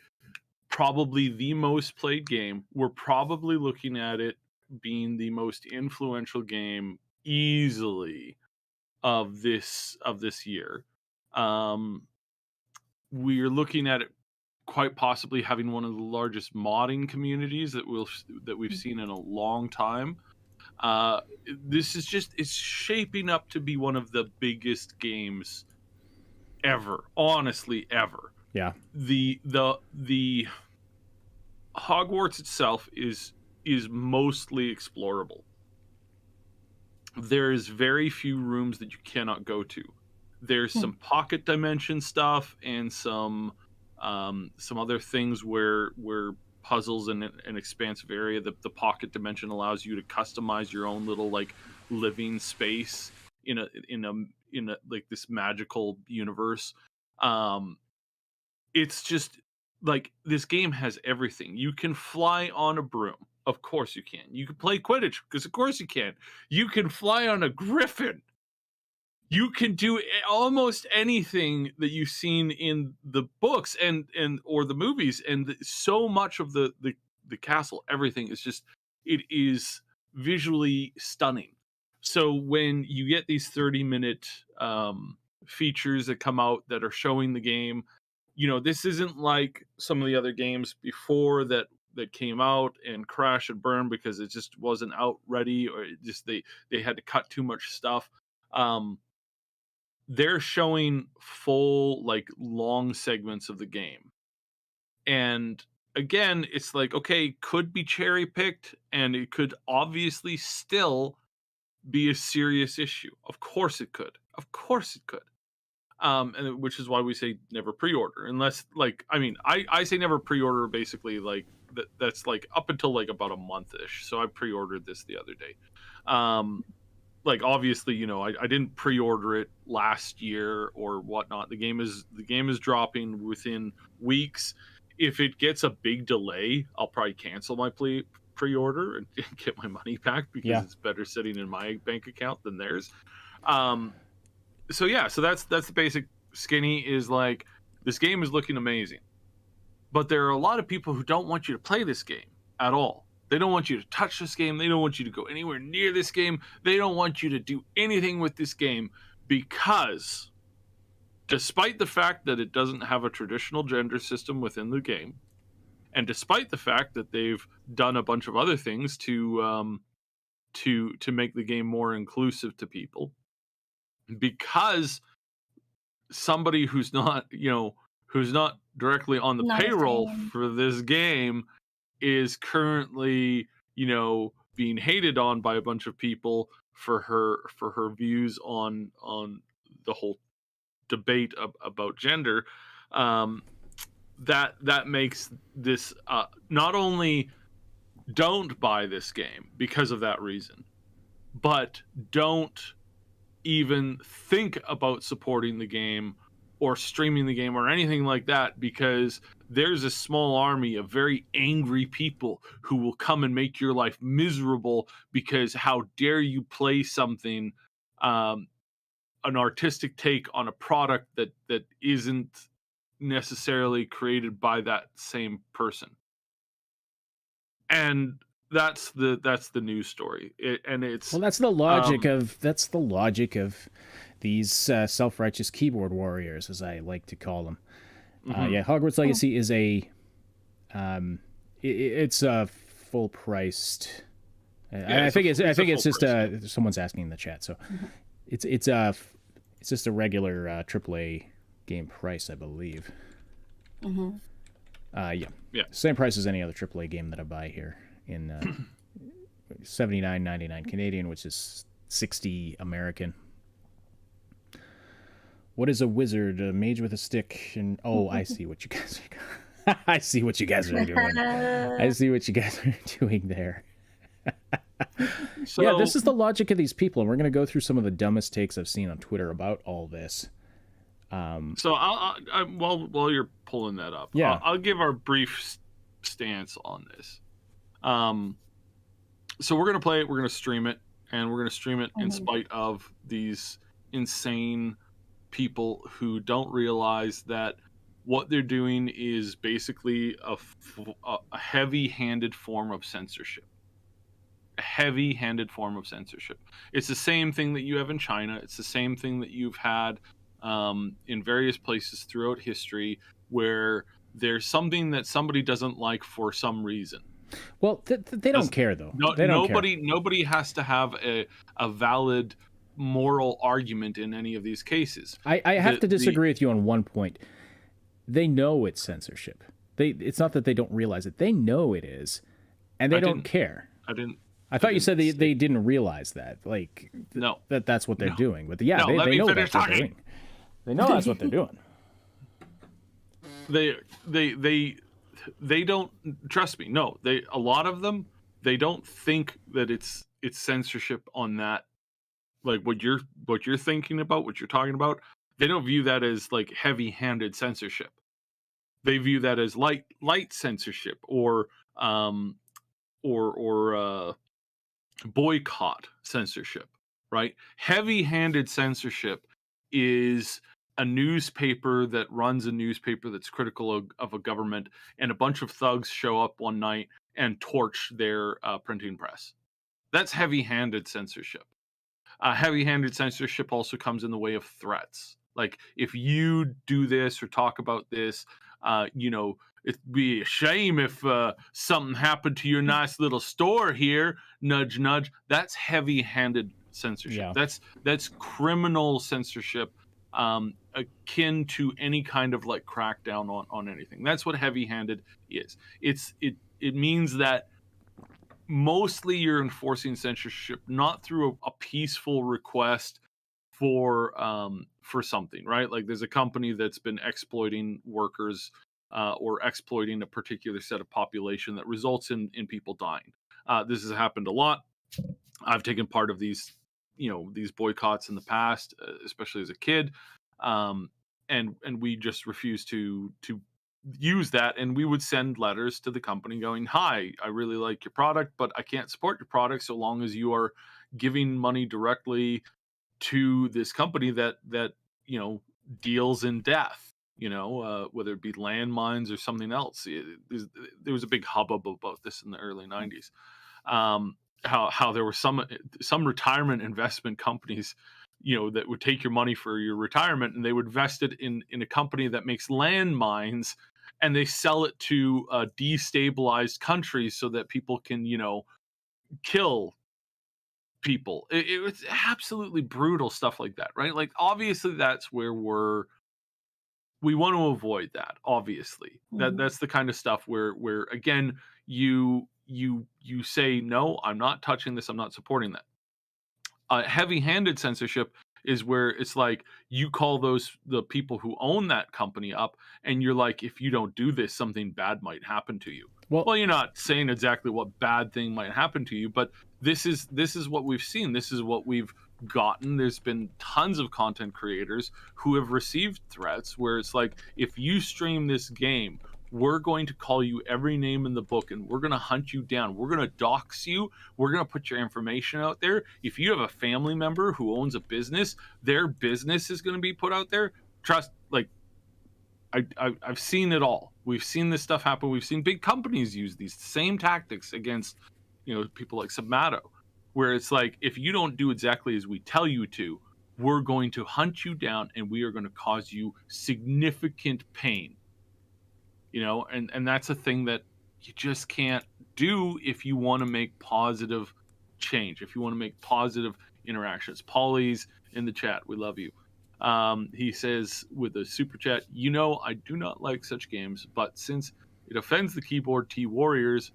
probably the most played game. We're probably looking at it being the most influential game easily of this year. We're looking at it quite possibly having one of the largest modding communities that we've seen in a long time. This is it's shaping up to be one of the biggest games ever, honestly, ever. Yeah. The Hogwarts itself is mostly explorable. There is very few rooms that you cannot go to. There's some pocket dimension stuff and some other things where puzzles in an expansive area. The pocket dimension allows you to customize your own little like living space in a like this magical universe. It's just like this game has everything. You can fly on a broom. Of course you can. You can play Quidditch because of course you can. You can fly on a griffin. You can do almost anything that you've seen in the books and or the movies, and so much of the castle, everything is just, it is visually stunning. So when you get these 30-minute features that come out that are showing the game, you know, this isn't like some of the other games before that came out and crash and burn because it just wasn't out ready, or it just they had to cut too much stuff. They're showing full, like, long segments of the game. And again, it's like, okay, could be cherry picked, and it could obviously still be a serious issue. Of course it could. Of course it could. And which is why we say never pre-order, unless, like, I mean, I say never pre-order basically, like, that's like up until like about a month-ish. So I pre-ordered this the other day. Like, obviously, you know, I didn't pre-order it last year or whatnot. The game is dropping within weeks. If it gets a big delay, I'll probably cancel my pre-order and get my money back, because it's better sitting in my bank account than theirs. So yeah, so that's the basic skinny, is like, this game is looking amazing, but there are a lot of people who don't want you to play this game at all. They don't want you to touch this game. They don't want you to go anywhere near this game. They don't want you to do anything with this game, because despite the fact that it doesn't have a traditional gender system within the game, and despite the fact that they've done a bunch of other things to make the game more inclusive to people, because somebody who's not directly on the payroll for this game is currently, you know, being hated on by a bunch of people for her views on the whole debate about gender. That makes this, not only don't buy this game because of that reason, but don't even think about supporting the game or streaming the game or anything like that, because there's a small army of very angry people who will come and make your life miserable, because how dare you play something, an artistic take on a product that isn't necessarily created by that same person. And that's the news story. That's the logic of these self-righteous keyboard warriors, as I like to call them. Hogwarts Legacy is it's a full priced. I think it's just someone's asking in the chat, so it's just a regular AAA game price, I believe. Same price as any other AAA game that I buy here, in $79.99 Canadian, which is $60 American. What is a wizard? A mage with a stick? And I see what you guys are. I see what you guys are doing. I see what you guys are doing there. So, this is the logic of these people, and we're going to go through some of the dumbest takes I've seen on Twitter about all this. So while you're pulling that up, I'll give our brief stance on this. So we're gonna play it, we're gonna stream it, and we're gonna stream it in spite of these insane people who don't realize that what they're doing is basically a heavy-handed form of censorship. A heavy-handed form of censorship. It's the same thing that you have in China. It's the same thing that you've had in various places throughout history, where there's something that somebody doesn't like for some reason. Well, they don't care, though. Nobody has to have a valid moral argument in any of these cases. I have to disagree with you on one point. They know it's censorship. It's not that they don't realize it. They know it is, and they don't care. I thought you said they didn't realize that. Like, no, that's what they're doing. But yeah, no, they know that's what they're doing. They know that's what they're doing. They don't trust me. No, a lot of them, they don't think that it's censorship on that, like what you're thinking about, what you're talking about. They don't view that as like heavy-handed censorship. They view that as light censorship or boycott censorship, right? Heavy-handed censorship is a newspaper that runs a newspaper that's critical of a government, and a bunch of thugs show up one night and torch their printing press. That's heavy-handed censorship. Heavy-handed censorship also comes in the way of threats. Like, if you do this or talk about this, it'd be a shame if something happened to your nice little store here. Nudge, nudge. That's heavy-handed censorship. Yeah. That's criminal censorship, akin to any kind of like crackdown on anything. That's what heavy-handed is. It means that mostly you're enforcing censorship not through a peaceful request for something, right? Like, there's a company that's been exploiting workers or exploiting a particular set of population that results in people dying. This has happened a lot. I've taken part of these boycotts in the past, especially as a kid, and we just refused to use that, and we would send letters to the company going, "Hi, I really like your product, but I can't support your product so long as you are giving money directly to this company that deals in death, whether it be landmines or something else." There was a big hubbub about this in the early 90s. How there were some retirement investment companies, that would take your money for your retirement, and they would invest it in a company that makes landmines, and they sell it to destabilized countries so that people can, kill people. It was absolutely brutal stuff like that, right? Like, obviously that's where we want to avoid that. Obviously, that's the kind of stuff where again, you say, no, I'm not touching this, I'm not supporting that. Heavy-handed censorship is where it's like you call the people who own that company up, and you're like, if you don't do this, something bad might happen to you. Well, you're not saying exactly what bad thing might happen to you, but this is what we've seen. This is what we've gotten. There's been tons of content creators who have received threats where it's like, if you stream this game, we're going to call you every name in the book, and we're going to hunt you down. We're going to dox you. We're going to put your information out there. If you have a family member who owns a business, their business is going to be put out there. Trust, like, I've seen it all. We've seen this stuff happen. We've seen big companies use these same tactics against, people like Submato, where it's like, if you don't do exactly as we tell you to, we're going to hunt you down, and we are going to cause you significant pain. And that's a thing that you just can't do if you want to make positive change, if you want to make positive interactions. Paulie's in the chat. We love you. He says with a super chat, I do not like such games, but since it offends the keyboard T warriors,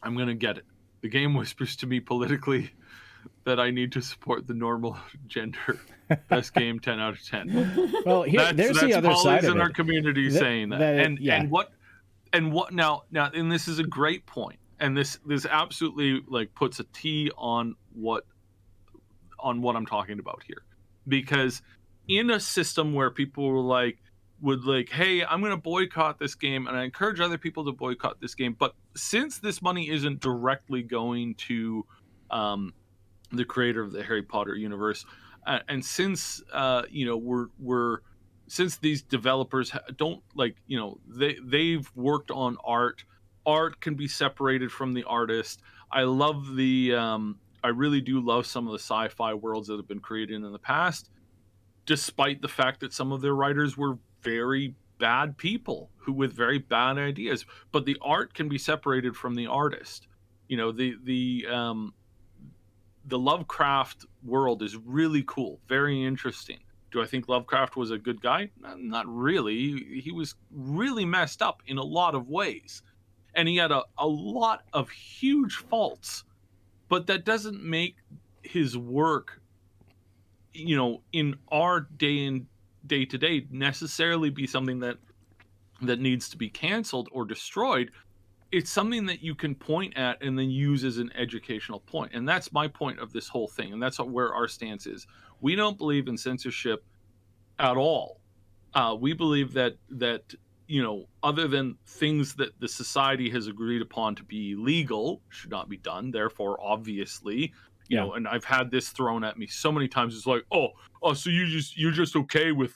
I'm going to get it. The game whispers to me politically that I need to support the normal gender. Best game, 10 out of 10. Well, there's the other side of it. In our community saying that. And what now, and this is a great point, and this absolutely like puts a T on what I'm talking about here, because in a system where people would like, hey, I'm going to boycott this game, and I encourage other people to boycott this game, but since this money isn't directly going to the creator of the Harry Potter universe, and since since these developers don't they've worked on art can be separated from the artist. I really do love some of the sci-fi worlds that have been created in the past, despite the fact that some of their writers were very bad people with very bad ideas, but the art can be separated from the artist. the Lovecraft world is really cool, very interesting. Do I think Lovecraft was a good guy? Not really. He was really messed up in a lot of ways, and he had a lot of huge faults, but that doesn't make his work, in our day to day necessarily be something that needs to be canceled or destroyed. It's something that you can point at and then use as an educational point. And that's my point of this whole thing. And that's where our stance is. We don't believe in censorship at all. We believe that other than things that the society has agreed upon to be legal should not be done. Therefore, obviously, and I've had this thrown at me so many times. It's like, oh, so you're just okay with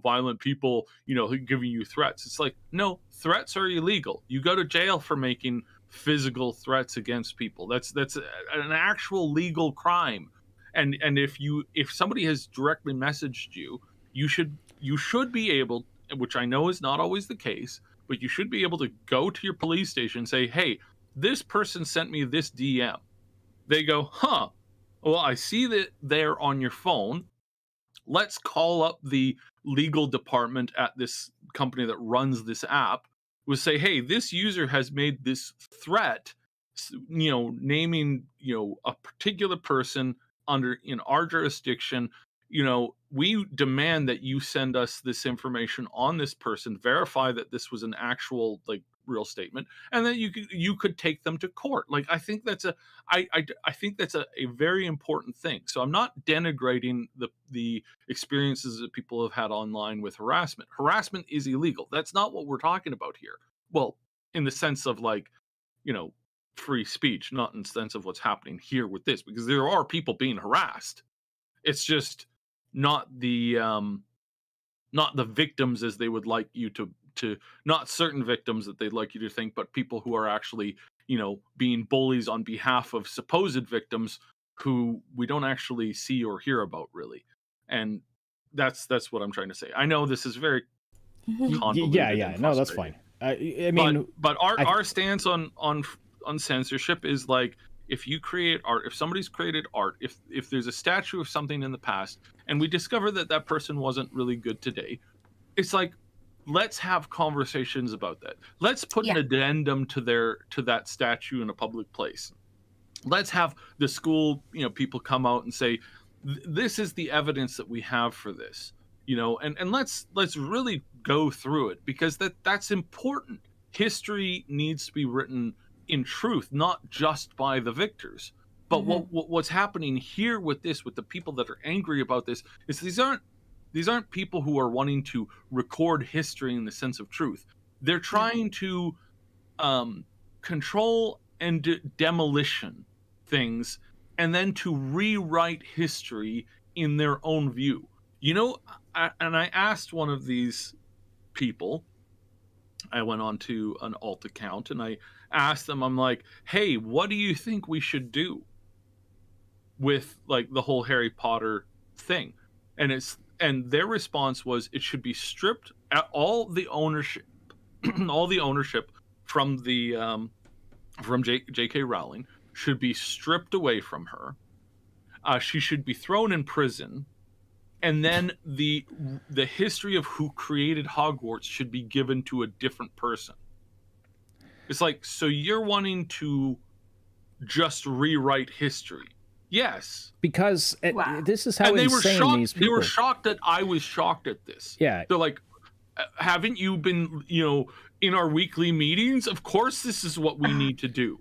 violent people, giving you threats. It's like, no, threats are illegal. You go to jail for making physical threats against people. That's an actual legal crime. And if somebody has directly messaged you, you should be able, which I know is not always the case, but you should be able to go to your police station and say, hey, this person sent me this DM. They go, huh, well, I see that they're on your phone. Let's call up the legal department at this company that runs this app. We'll say, hey, this user has made this threat, naming, a particular person in our jurisdiction. We demand that you send us this information on this person, verify that this was an actual real statement, and then you could take them to court. I think that's I think that's a very important thing. So I'm not denigrating the experiences that people have had online with harassment. Harassment is illegal. That's not what we're talking about here. Well, in the sense of free speech, not in the sense of what's happening here with this, because there are people being harassed. It's just not the victims as they would like you to not certain victims that they'd like you to think, but people who are actually being bullies on behalf of supposed victims who we don't actually see or hear about really. And that's what I'm trying to say. I know this is very convoluted. Yeah, no, that's fine. I mean, but our stance on censorship is if you create art, if somebody's created art, if there's a statue of something in the past and we discover that person wasn't really good today, it's let's have conversations about that. Let's put an addendum to that statue in a public place. Let's have the school, people come out and say, this is the evidence that we have for this, and let's really go through it, because that's important. History needs to be written in truth, not just by the victors. But what's happening here with the people that are angry about this is these aren't people who are wanting to record history in the sense of truth. They're trying to control and demolition things, and then to rewrite history in their own view. And I asked one of these people, I went on to an alt account and I asked them, I'm like, hey, what do you think we should do with the whole Harry Potter thing? And their response was, it should be stripped at all the ownership from J.K. Rowling should be stripped away from her. She should be thrown in prison, and then the history of who created Hogwarts should be given to a different person. It's so you're wanting to just rewrite history. Yes, because this is how insane these people. They were shocked that I was shocked at this. Yeah, they're like, haven't you been, in our weekly meetings? Of course, this is what we need to do.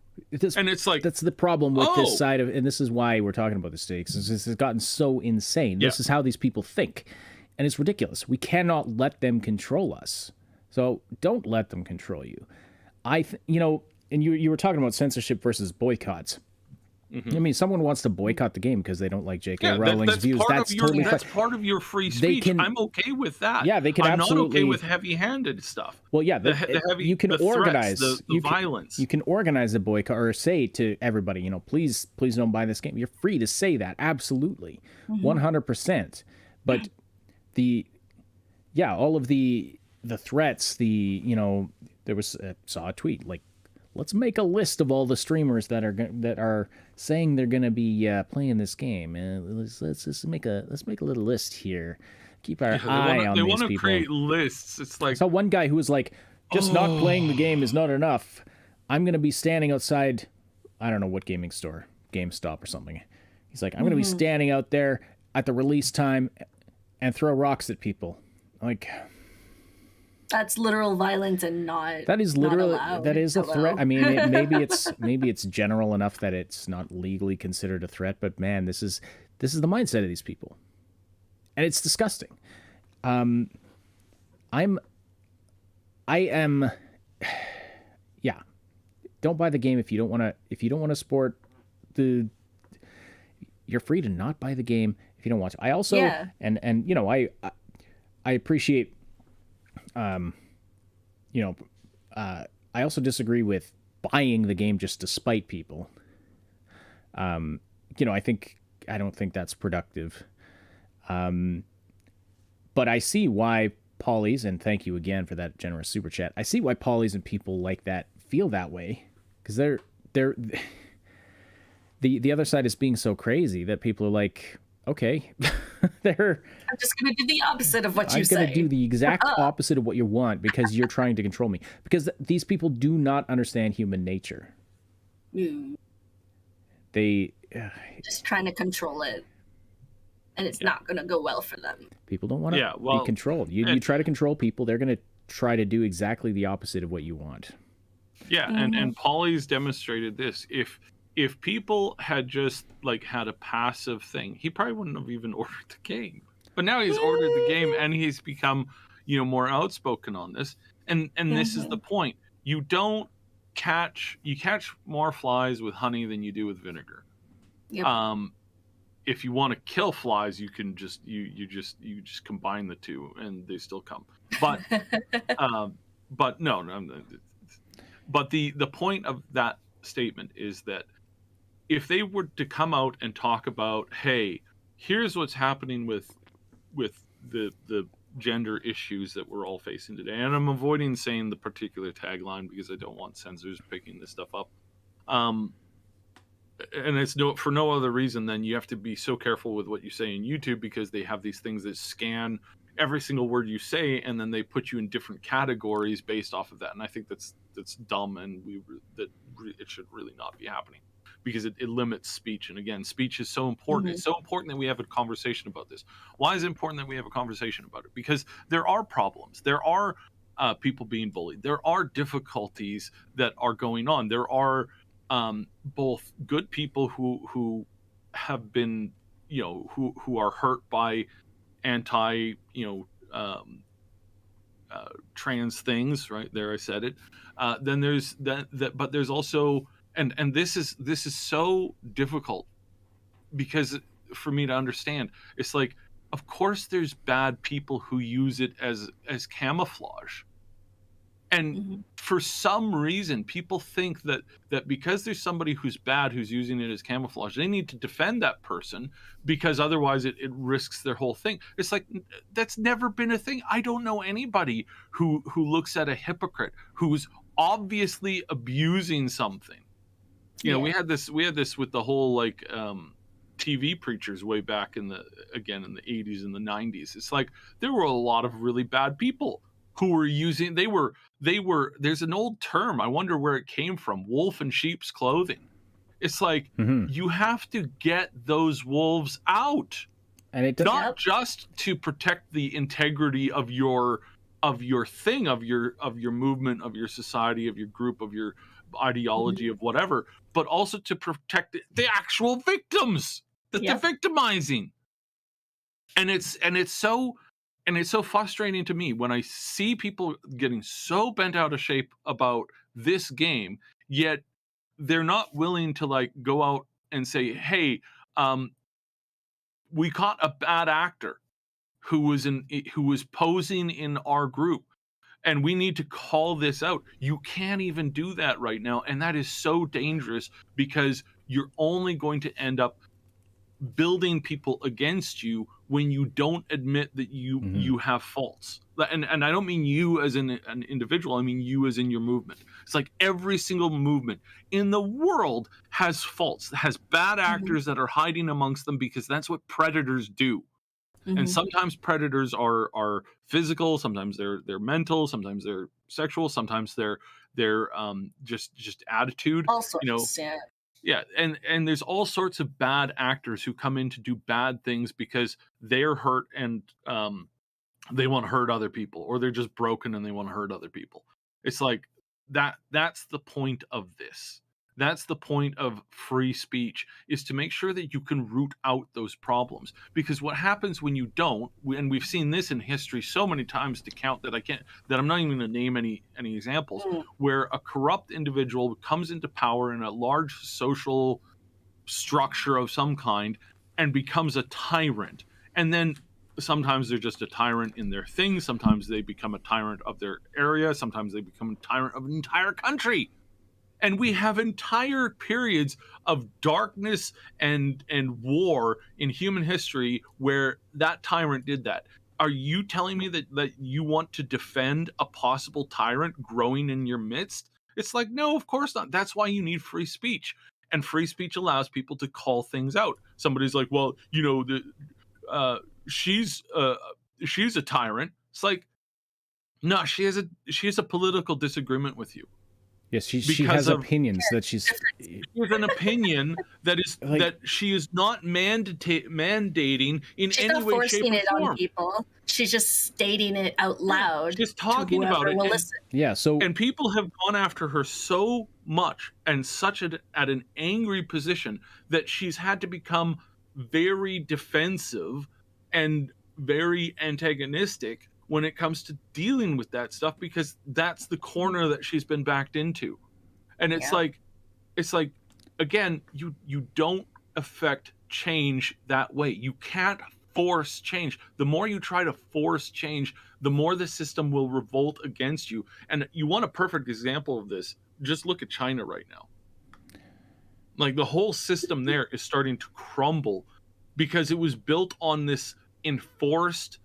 And it's that's the problem with this side of, and this is why we're talking about the stakes. This has gotten so insane. This is how these people think, and it's ridiculous. We cannot let them control us. So don't let them control you. And you were talking about censorship versus boycotts. Mm-hmm. I mean, someone wants to boycott the game because they don't like J.K. Rowling's views. That's totally fine. That's part of your free speech. I'm okay with that. Yeah, they can absolutely. I'm not okay with heavy-handed stuff. Well, yeah, you can organize threats, the violence. You can organize a boycott or say to everybody, please don't buy this game. You're free to say that, absolutely, 100%. But all of the threats, there was saw a tweet let's make a list of all the streamers that are saying they're going to be playing this game, and let's just make a little list here. Keep our eye on these people. They want to create lists. It's like, I saw one guy who was like, just not playing the game is not enough. I'm going to be standing outside, I don't know what gaming store, GameStop or something. He's like, I'm going to be standing out there at the release time and throw rocks at people. Like, that's literal violence and not. That is literally not that is a threat. I mean, maybe it's general enough that it's not legally considered a threat. But man, this is the mindset of these people, and it's disgusting. I am, yeah. Don't buy the game if you don't want to support the. You're free to not buy the game if you don't want to. I also and you know I appreciate. I also disagree with buying the game just to spite people. I don't think that's productive. But I see why Polys, and thank you again for that generous super chat. I see why Polys and people like that feel that way, because they're the other side is being so crazy that people are like, okay, I'm just going to do the opposite of what you say. I'm going to do the exact opposite of what you want because you're trying to control me. Because these people do not understand human nature. They just trying to control it, and it's not going to go well for them. People don't want to be controlled. You try to control people, they're going to try to do exactly the opposite of what you want. Yeah, and Polly's demonstrated this. If people had just like had a passive thing, he probably wouldn't have even ordered the game. But now he's ordered the game and he's become, more outspoken on this. And this is the point. You catch more flies with honey than you do with vinegar. Yep. If you want to kill flies, you can just you just combine the two and they still come. But but no. But the point of that statement is that if they were to come out and talk about, hey, here's what's happening with the gender issues that we're all facing today, and I'm avoiding saying the particular tagline because I don't want censors picking this stuff up, and it's for no other reason than you have to be so careful with what you say in YouTube because they have these things that scan every single word you say and then they put you in different categories based off of that, and I think that's dumb, and it should really not be happening. Because it limits speech. And again, speech is so important. It's so important that we have a conversation about this. Why is it important that we have a conversation about it? Because there are problems. There are people being bullied. There are difficulties that are going on. There are both good people who have been, who are hurt by anti, trans things. Right there, I said it. Then there's that, but there's also. And this is so difficult because for me to understand, it's like, of course there's bad people who use it as camouflage. And for some reason, people think that because there's somebody who's bad who's using it as camouflage, they need to defend that person because otherwise it risks their whole thing. It's like, that's never been a thing. I don't know anybody who looks at a hypocrite who's obviously abusing something. We had this with the whole TV preachers way back in the 80s and the 90s. It's like there were a lot of really bad people who were using they were there's an old term, I wonder where it came from, wolf in sheep's clothing. It's like you have to get those wolves out. And it not just to protect the integrity of your thing, of your movement, of your society, of your group, of your ideology, of whatever, but also to protect the actual victims that they're victimizing. And it's so frustrating to me when I see people getting so bent out of shape about this game, yet they're not willing to go out and say, hey, we caught a bad actor who was posing in our group, and we need to call this out. You can't even do that right now, and that is so dangerous because you're only going to end up building people against you when you don't admit that you have faults. And I don't mean you as an individual, I mean you as in your movement. It's like every single movement in the world has faults, has bad actors that are hiding amongst them, because that's what predators do. And sometimes predators are physical, sometimes they're mental, sometimes they're sexual, sometimes they're just attitude. All sorts, Yeah, and there's all sorts of bad actors who come in to do bad things because they're hurt and they want to hurt other people, or they're just broken and they want to hurt other people. It's like that's the point of this. That's the point of free speech, is to make sure that you can root out those problems. Because what happens when you don't, and we've seen this in history so many times to count that I'm not even going to name any examples, where a corrupt individual comes into power in a large social structure of some kind and becomes a tyrant. And then sometimes they're just a tyrant in their thing, sometimes they become a tyrant of their area, sometimes they become a tyrant of an entire country. And we have entire periods of darkness and war in human history where that tyrant did that. Are you telling me that you want to defend a possible tyrant growing in your midst? It's like, no, of course not. That's why you need free speech. And free speech allows people to call things out. Somebody's like, well, she's a tyrant. It's like, no, she has a political disagreement with you. Yes, she has opinions that she's with an opinion that is like, that she is not mandating in she's any not way, forcing shape, or it form. On people. She's just stating it out loud. She's talking about it. And people have gone after her so much and at an angry position that she's had to become very defensive and very antagonistic when it comes to dealing with that stuff, because that's the corner that she's been backed into. And it's like again, you don't affect change that way. You can't force change. The more you try to force change, the more the system will revolt against you. And you want a perfect example of this, just look at China right now. Like, the whole system there is starting to crumble because it was built on this enforced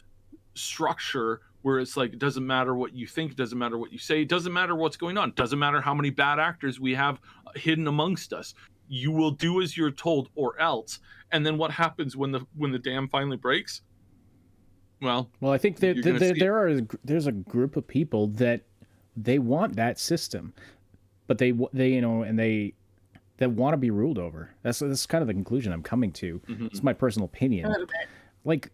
structure where it's like, it doesn't matter what you think, it doesn't matter what you say, it doesn't matter what's going on, it doesn't matter how many bad actors we have hidden amongst us, you will do as you're told or else. And then what happens when the dam finally breaks? Well, I think there's a group of people that they want that system, but they that want to be ruled over. That's kind of the conclusion I'm coming to. It's my personal opinion. A little bit. Like,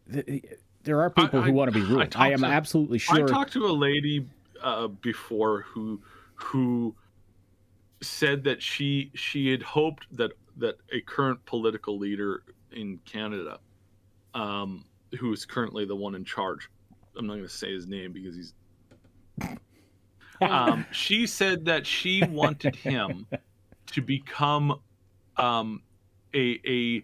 there are people who want to be ruled. I am absolutely sure. I talked to a lady before who said that she had hoped that a current political leader in Canada, who is currently the one in charge, I'm not going to say his name because he's. She said that she wanted him to become a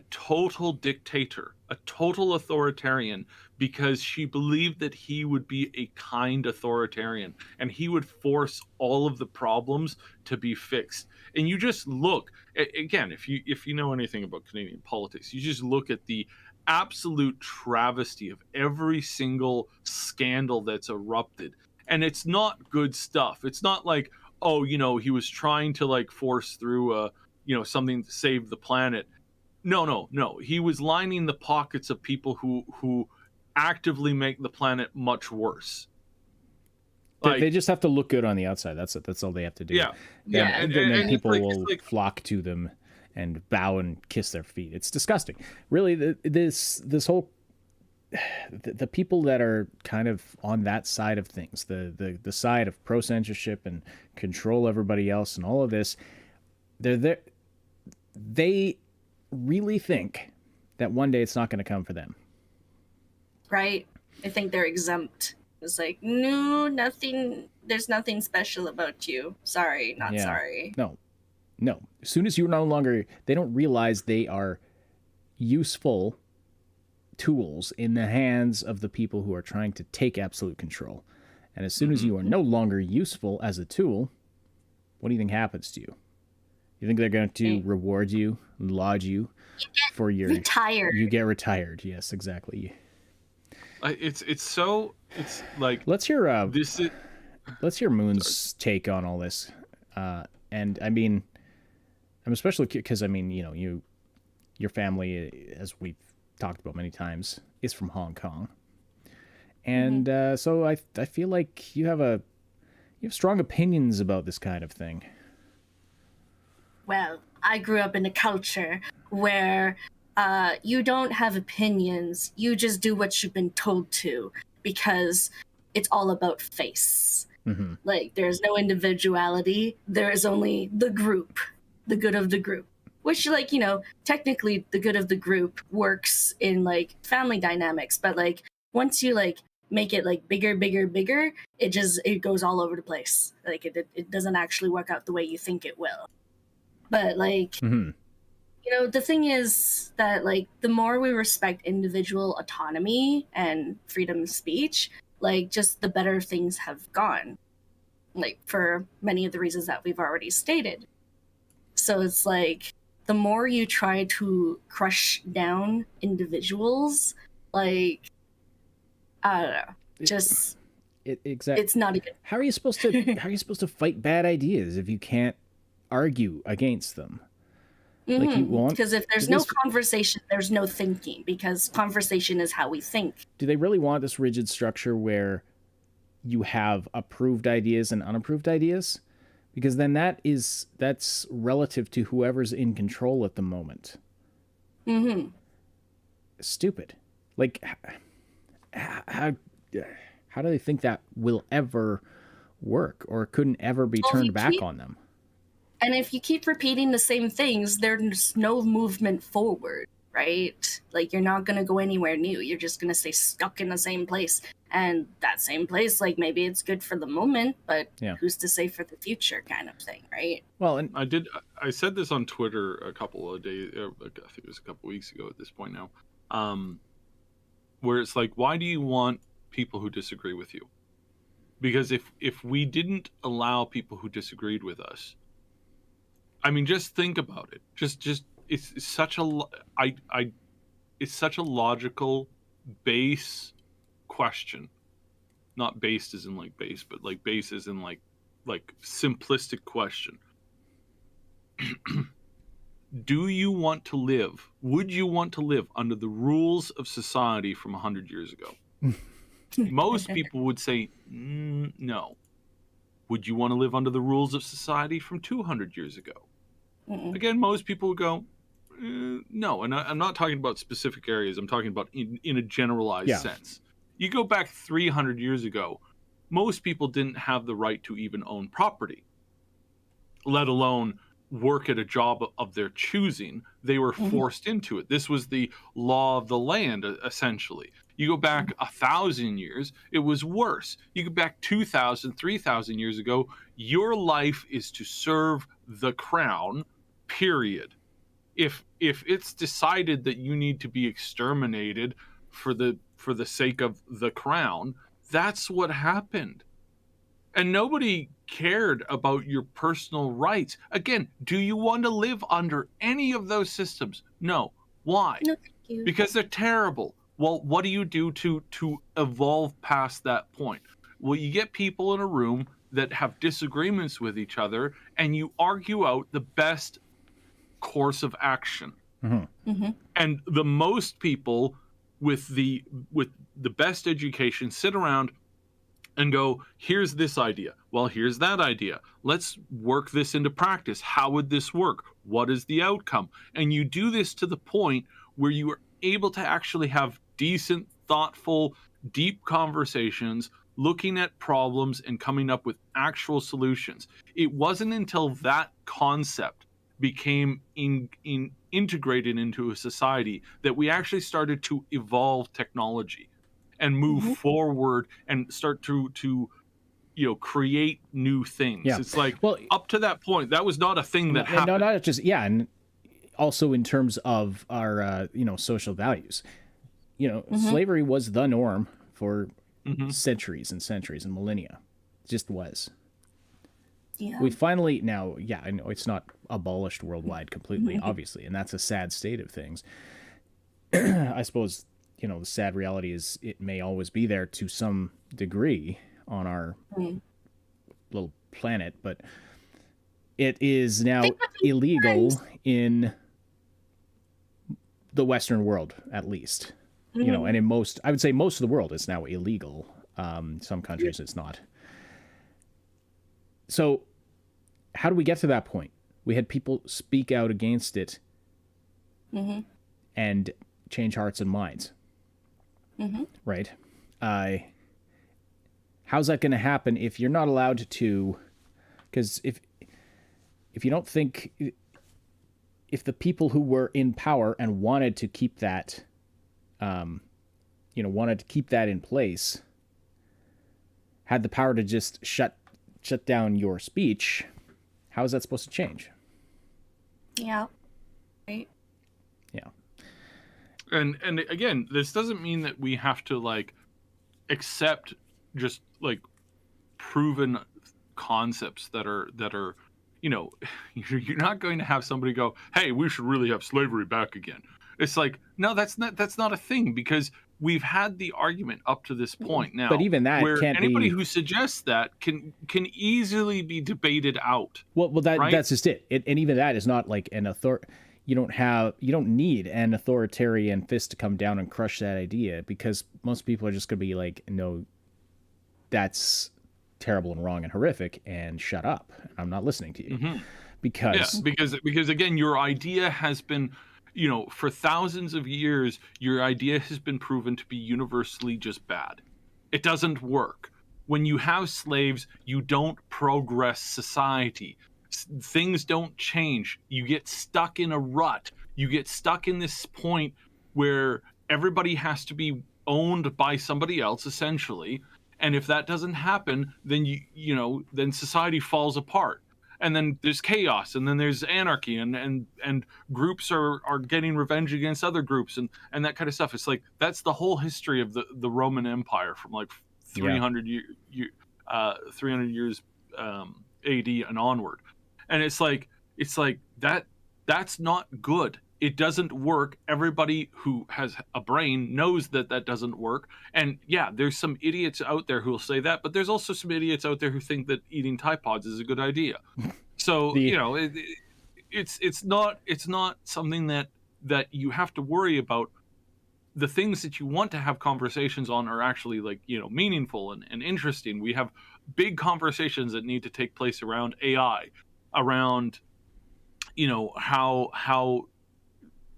total dictator, a total authoritarian, because she believed that he would be a kind authoritarian and he would force all of the problems to be fixed. And you just look again, if you know anything about Canadian politics, you just look at the absolute travesty of every single scandal that's erupted, and it's not good stuff. It's not like, oh, he was trying to like force through something to save the planet. No. He was lining the pockets of people who actively make the planet much worse. Like, they just have to look good on the outside. That's it. That's all they have to do. Yeah. And then people will flock to them and bow and kiss their feet. It's disgusting. Really, this whole the people that are kind of on that side of things, the side of pro censorship and control everybody else and all of this, they're there. They really think that one day it's not going to come for them. Right. I think they're exempt. It's like, no, nothing. There's nothing special about you. Sorry, not sorry. No. As soon as you're no longer, they don't realize they are useful tools in the hands of the people who are trying to take absolute control. And as soon as you are no longer useful as a tool, what do you think happens to you? You think they're going to reward you, laud you for your retired. You get retired. Yes, exactly. It's like Let's hear this is let's hear Moon's take on all this. And I mean, I'm especially because I mean, you know, your family, as we've talked about many times, is from Hong Kong, and so I feel like you have strong opinions about this kind of thing. Well, I grew up in a culture where you don't have opinions. You just do what you've been told to because it's all about face. Mm-hmm. Like, there's no individuality. There is only the group, the good of the group. Which, like, you know, technically the good of the group works in, like, family dynamics. But, like, once you, like, make it, like, bigger, it goes all over the place. Like, it doesn't actually work out the way you think it will. But, like, you know, the thing is that, like, the more we respect individual autonomy and freedom of speech, like, just the better things have gone. Like, for many of the reasons that we've already stated. So it's like, the more you try to crush down individuals, like, I don't know, just exactly. It's not a good. How are you supposed to fight bad ideas if you can't argue against them? Like, you want, because if there's no conversation, there's no thinking, because conversation is how we think. Do they really want this rigid structure where you have approved ideas and unapproved ideas? Because then that's relative to whoever's in control at the moment. Stupid. Like, how do they think that will ever work, or couldn't ever be turned back on them? And if you keep repeating the same things, there's no movement forward, right? Like, you're not going to go anywhere new. You're just going to stay stuck in the same place. And that same place, like, maybe it's good for the moment, but who's to say for the future, kind of thing, right? Well, and I said this on Twitter a couple of days, I think it was a couple of weeks ago at this point now, where it's like, why do you want people who disagree with you? Because if we didn't allow people who disagreed with us, I mean, just think about it. Just it's such a logical base question. Not based as in like base, but like base as in like simplistic question. Do you want to live? Would you want to live under the rules of society from 100 years ago? Most people would say no. Would you want to live under the rules of society from 200 years ago? Again, most people would go, no. And I'm not talking about specific areas. I'm talking about in a generalized sense. You go back 300 years ago, most people didn't have the right to even own property, let alone work at a job of their choosing. They were forced into it. This was the law of the land, essentially. You go back 1,000 years, it was worse. You go back 2,000, 3,000 years ago, your life is to serve the crown, period. If it's decided that you need to be exterminated for the sake of the crown, that's what happened. And nobody cared about your personal rights. Again, do you want to live under any of those systems? No. Why? No, thank you. Because they're terrible. Well, what do you do to evolve past that point? Well, you get people in a room that have disagreements with each other, and you argue out the best course of action. And the most people with the best education sit around and go, here's this idea. Well, here's that idea. Let's work this into practice. How would this work? What is the outcome? And you do this to the point where you are able to actually have decent, thoughtful, deep conversations, looking at problems and coming up with actual solutions. It wasn't until that concept became integrated into a society that we actually started to evolve technology and move forward and start to create new things. It's like, well, up to that point, that was not a thing that happened. No, not just and also in terms of our social values. Slavery was the norm for centuries and centuries and millennia. It just was. Yeah. We finally now, yeah, I know it's not abolished worldwide completely, obviously, and that's a sad state of things. I suppose, the sad reality is it may always be there to some degree on our little planet, but it is now illegal in the Western world, at least. And in I would say most of the world is now illegal. Some countries it's not. So how do we get to that point? We had people speak out against it and change hearts and minds. Right? How's that going to happen if you're not allowed to? Because if you don't think, if the people who were in power and wanted to keep that, wanted to keep that in place, had the power to just shut down your speech, how is that supposed to change? Yeah. Right. Yeah. And again, this doesn't mean that we have to accept just proven concepts that are you're not going to have somebody go, hey, we should really have slavery back again. It's no, that's not a thing, because we've had the argument up to this point now. But even that where can't anybody be... who suggests that can easily be debated out. Well, right? That's just it. And even that is not an authority. You don't need an authoritarian fist to come down and crush that idea, because most people are just going to be no, that's terrible and wrong and horrific, and shut up. I'm not listening to you. Because again, your idea has been, for thousands of years, your idea has been proven to be universally just bad. It doesn't work. When you have slaves, you don't progress society. Things don't change. You get stuck in a rut. You get stuck in this point where everybody has to be owned by somebody else, essentially. And if that doesn't happen, then then society falls apart. And then there's chaos, and then there's anarchy, and groups are getting revenge against other groups, and that kind of stuff. It's that's the whole history of the Roman Empire from 300 years AD and onward. And it's that's not good. It doesn't work. Everybody who has a brain knows that doesn't work. And yeah, there's some idiots out there who will say that, but there's also some idiots out there who think that eating Tide Pods is a good idea. So it's not something that you have to worry about. The things that you want to have conversations on are actually meaningful and interesting. We have big conversations that need to take place around AI, around how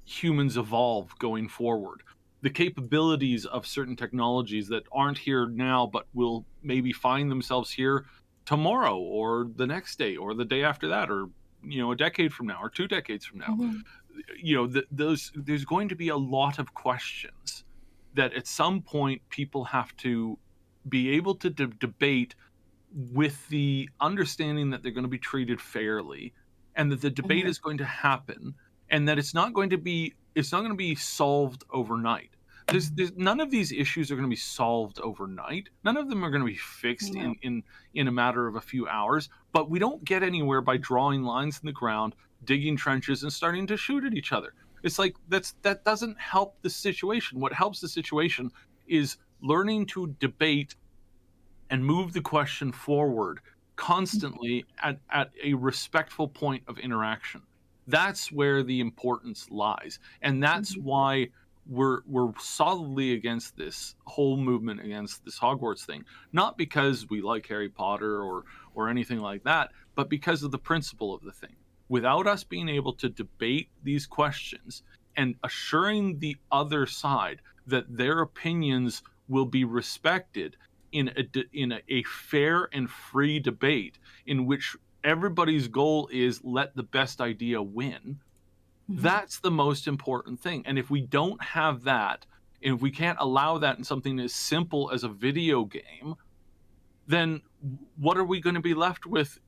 humans evolve going forward, the capabilities of certain technologies that aren't here now but will maybe find themselves here tomorrow or the next day or the day after that, or a decade from now or 2 decades from now. There's going to be a lot of questions that at some point people have to be able to debate with the understanding that they're going to be treated fairly, and that the debate is going to happen, and that it's not going to be solved overnight. There's none of these issues are going to be solved overnight. None of them are going to be fixed in a matter of a few hours. But we don't get anywhere by drawing lines in the ground, digging trenches, and starting to shoot at each other. It's that doesn't help the situation. What helps the situation is learning to debate and move the question forward constantly at a respectful point of interaction. That's where the importance lies, and that's why we're solidly against this whole movement, against this Hogwarts thing. Not because we like Harry Potter or anything like that, but because of the principle of the thing. Without us being able to debate these questions and assuring the other side that their opinions will be respected in a fair and free debate in which everybody's goal is let the best idea win, that's the most important thing. And if we don't have that, and if we can't allow that in something as simple as a video game, then what are we going to be left with,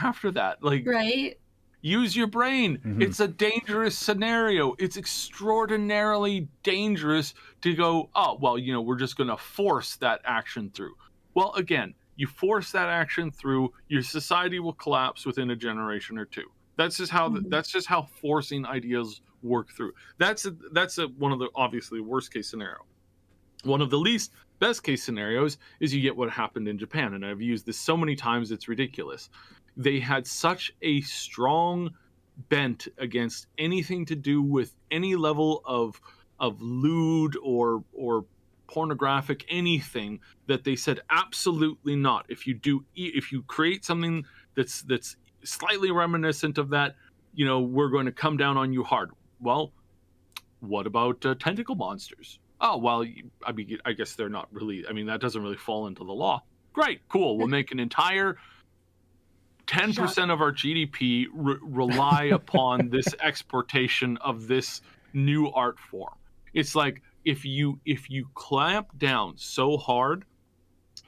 after that? Right. Use your brain. It's a dangerous scenario. It's extraordinarily dangerous to go, oh, well, we're just going to force that action through. Well, again, You force that action through, your society will collapse within a generation or two. That's just how forcing ideas work through. That's one of the obviously worst case scenario. One of the least best case scenarios is you get what happened in Japan, and I've used this so many times it's ridiculous. They had such a strong bent against anything to do with any level of lewd or pornographic anything, that they said absolutely not. If you create something that's slightly reminiscent of that, we're going to come down on you hard. Well, what about tentacle monsters? Oh, well, I mean, I guess they're not really, I mean, that doesn't really fall into the law. Great, cool. We'll make an entire 10% of our GDP rely upon this exportation of this new art form. It's like, if you clamp down so hard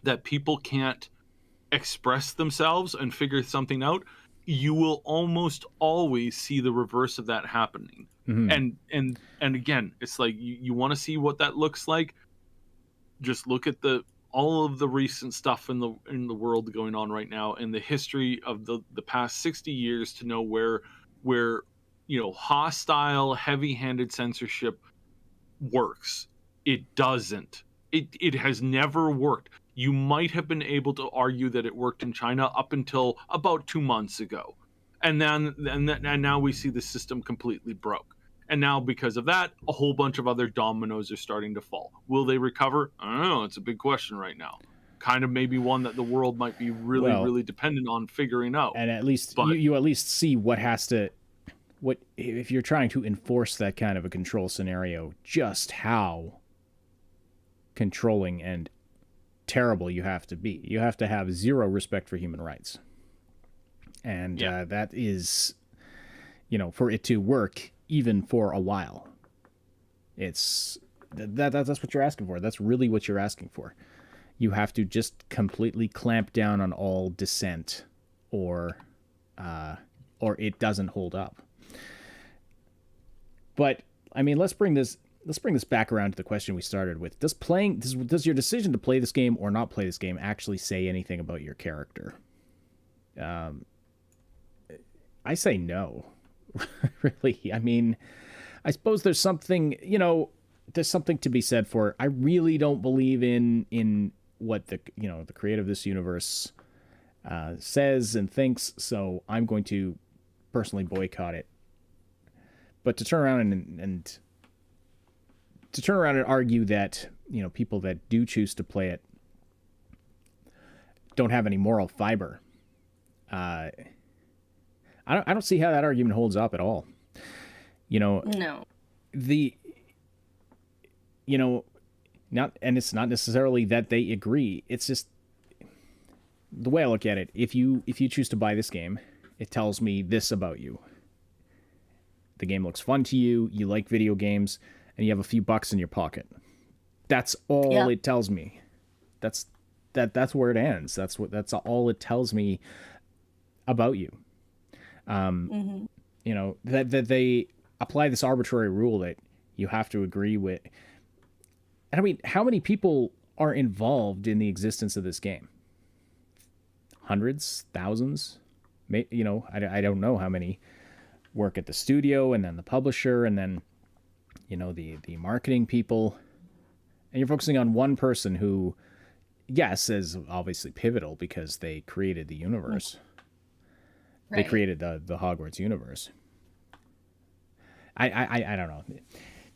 that people can't express themselves and figure something out, you will almost always see the reverse of that happening. Mm-hmm. And again, it's like, you want to see what that looks like, just look at all of the recent stuff in the world going on right now, and the history of the past 60 years to know where hostile, heavy-handed censorship works. It doesn't. It has never worked. You might have been able to argue that it worked in China up until about 2 months ago, and now we see the system completely broke. And now, because of that, a whole bunch of other dominoes are starting to fall. Will they recover? I don't know. It's a big question right now. Kind of maybe one that the world might be really dependent on figuring out. And at least you at least see what if you're trying to enforce that kind of a control scenario, just how controlling and terrible you have to be. You have to have zero respect for human rights. And that is, for it to work even for a while, it's that's what you're asking for. That's really what you're asking for. You have to just completely clamp down on all dissent, or it doesn't hold up. But I mean, let's bring this back around to the question we started with. Does your decision to play this game or not play this game actually say anything about your character? I say no. Really. I mean, I suppose there's something to be said for, I really don't believe in what the creator of this universe says and thinks, so I'm going to personally boycott it. But to turn around and argue that, people that do choose to play it don't have any moral fiber, I don't see how that argument holds up at all. No. And it's not necessarily that they agree. It's just the way I look at it. If you choose to buy this game, it tells me this about you. The game looks fun to you, you like video games, and you have a few bucks in your pocket. That's all it tells me. That's where it ends. That's all it tells me about you. That they apply this arbitrary rule that you have to agree with. And I mean, how many people are involved in the existence of this game? Hundreds, thousands, I don't know how many work at the studio, and then the publisher, and then, the marketing people. And you're focusing on one person who, yes, is obviously pivotal because they created the universe. Right. They created the Hogwarts universe. I don't know.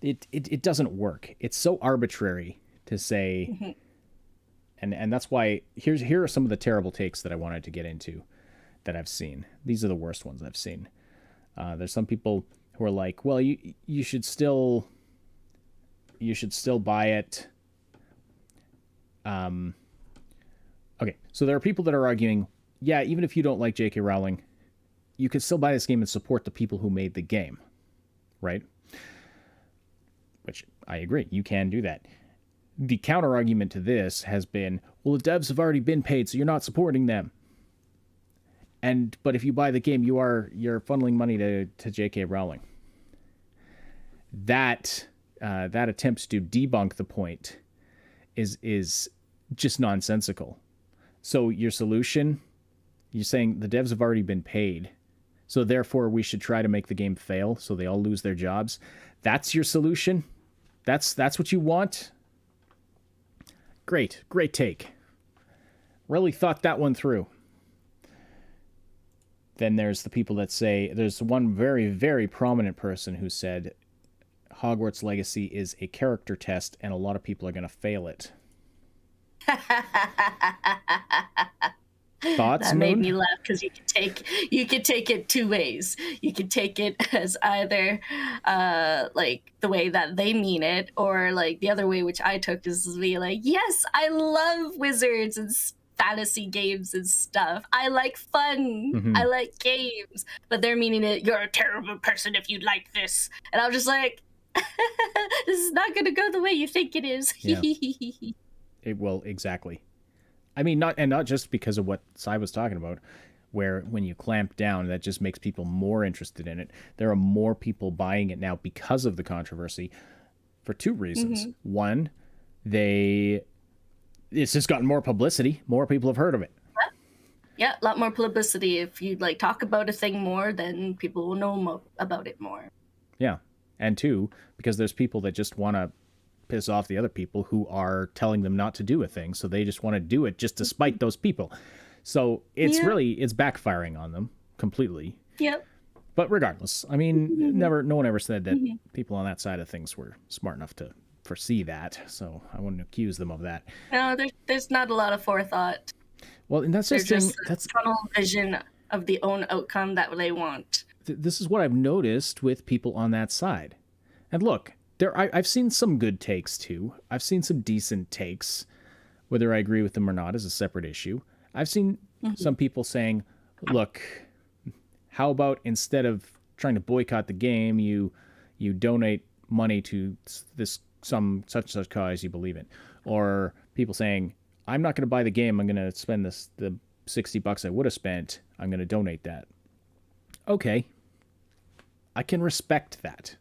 It doesn't work. It's so arbitrary to say, and that's why here are some of the terrible takes that I wanted to get into that I've seen. These are the worst ones I've seen. There's some people who are like, well, you should still buy it. Okay, so there are people that are arguing, yeah, even if you don't like J.K. Rowling, you could still buy this game and support the people who made the game, right? Which I agree, you can do that. The counter argument to this has been, well, the devs have already been paid, so you're not supporting them. But if you buy the game, you're funneling money to J.K. Rowling. That attempt to debunk the point is just nonsensical. So your solution, you're saying the devs have already been paid, so therefore we should try to make the game fail so they all lose their jobs. That's your solution? That's what you want? Great take. Really thought that one through. Then there's the people that say, there's one very, very prominent person who said Hogwarts Legacy is a character test and a lot of people are going to fail it. Thoughts, that made Moon? me laugh because you could take it two ways. You could take it as either like the way that they mean it, or like the other way, which I took, is to be like, yes, I love wizards and fantasy games and stuff. I like fun. Mhm. I like games. But they're meaning it, you're a terrible person if you like this. And I was just like, this is not going to go the way you think it is. Yeah. It will, exactly. I mean, not just because of what Sai was talking about, where when you clamp down, that just makes people more interested in it. There are more people buying it now because of the controversy for two reasons. One, it's just gotten more publicity. More people have heard of it. Yeah, a lot more publicity. If you like talk about a thing more, then people will know about it more. Yeah. And two, because there's people that just want to piss off the other people who are telling them not to do a thing, so they just want to do it just to spite those people. So it's it's backfiring on them completely. Yep. But regardless, I mean, no one ever said that people on that side of things were smart enough to foresee that, so I wouldn't accuse them of that. No, there's not a lot of forethought. Well, and that's They're just a tunnel vision of the own outcome that they want. This is what I've noticed with people on that side. And look, I've seen some good takes too. I've seen some decent takes. Whether I agree with them or not is a separate issue. I've seen some people saying, look, how about instead of trying to boycott the game, you donate money to some such and such cause you believe in. Or people saying, I'm not going to buy the game. I'm going to spend the $60 I would have spent. I'm going to donate that. Okay. I can respect that.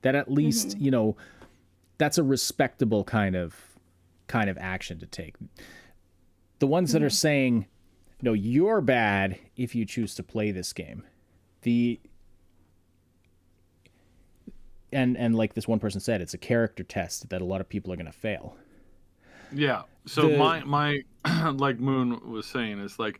That at least, that's a respectable kind of action to take. The ones that are saying, no, you're bad if you choose to play this game. And like this one person said, it's a character test that a lot of people are going to fail. Yeah. So my like Moon was saying is like,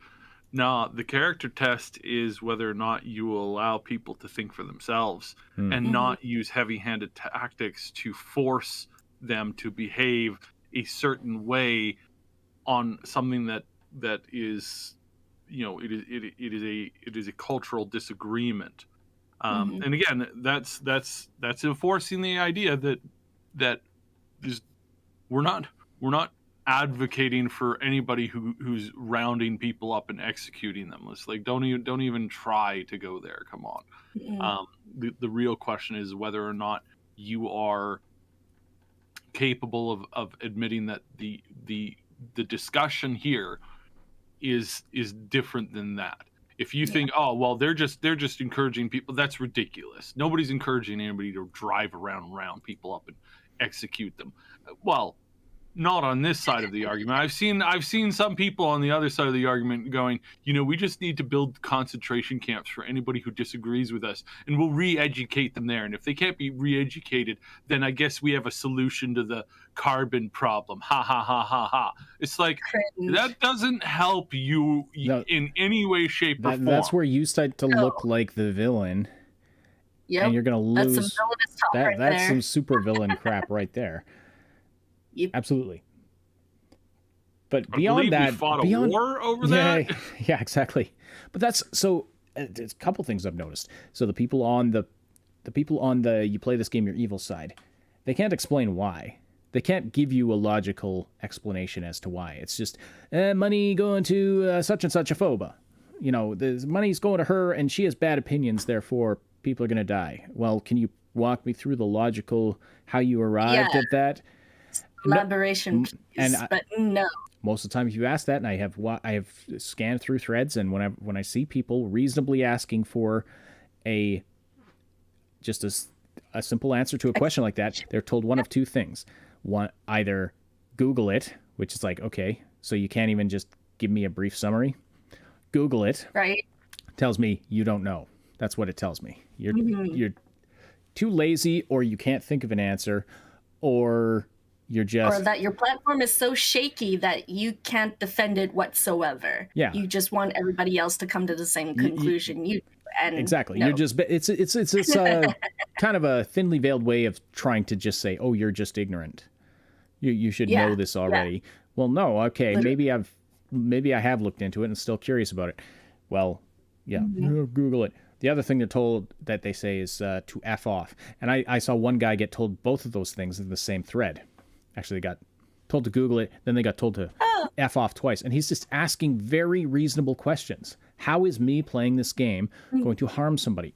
nah, the character test is whether or not you will allow people to think for themselves and not use heavy-handed tactics to force them to behave a certain way on something that is, it is a cultural disagreement. And again, that's enforcing the idea that we're not advocating for anybody who's rounding people up and executing them. It's like don't even try to go there. Come on. The real question is whether or not you are capable of admitting that the discussion here is different than that. If you think, oh well, they're just encouraging people, that's ridiculous. Nobody's encouraging anybody to drive around people up and execute them. Well, not on this side of the argument. I've seen some people on the other side of the argument going, we just need to build concentration camps for anybody who disagrees with us, and we'll re-educate them there. And if they can't be re-educated, then I guess we have a solution to the carbon problem. Ha ha ha ha ha. It's like that doesn't help you in any way, shape, or form. That's where you start to look like the villain. Yep. And you're gonna lose. That's some villainous talk right that's there. some super villain crap right there. Yep. Absolutely. But beyond that, we fought a war over that. Yeah, exactly. But that's so. There's a couple things I've noticed. So the people on the you play this game, your evil side, they can't explain why. They can't give you a logical explanation as to why. It's just money going to such and such a phoba. The money's going to her, and she has bad opinions. Therefore, people are going to die. Well, can you walk me through the logical how you arrived at that? Elaboration, but no. Most of the time, if you ask that, and I have scanned through threads, and when I see people reasonably asking for a simple answer to a question like that, they're told one of two things. One, either Google it, which is like, okay, so you can't even just give me a brief summary. Google it. Right. Tells me you don't know. That's what it tells me. You're too lazy, or you can't think of an answer, or you're just... Or that your platform is so shaky that you can't defend it whatsoever. Yeah. You just want everybody else to come to the same conclusion. Exactly. No. You're just... It's kind of a thinly veiled way of trying to just say, oh, you're just ignorant. You should know this already. Yeah. Well, no. Okay. Literally. Maybe I have looked into it and still curious about it. Well, yeah. Google it. The other thing that they say is to F off. And I saw one guy get told both of those things in the same thread. Actually, they got told to Google it, then they got told to F off twice. And he's just asking very reasonable questions. How is me playing this game going to harm somebody?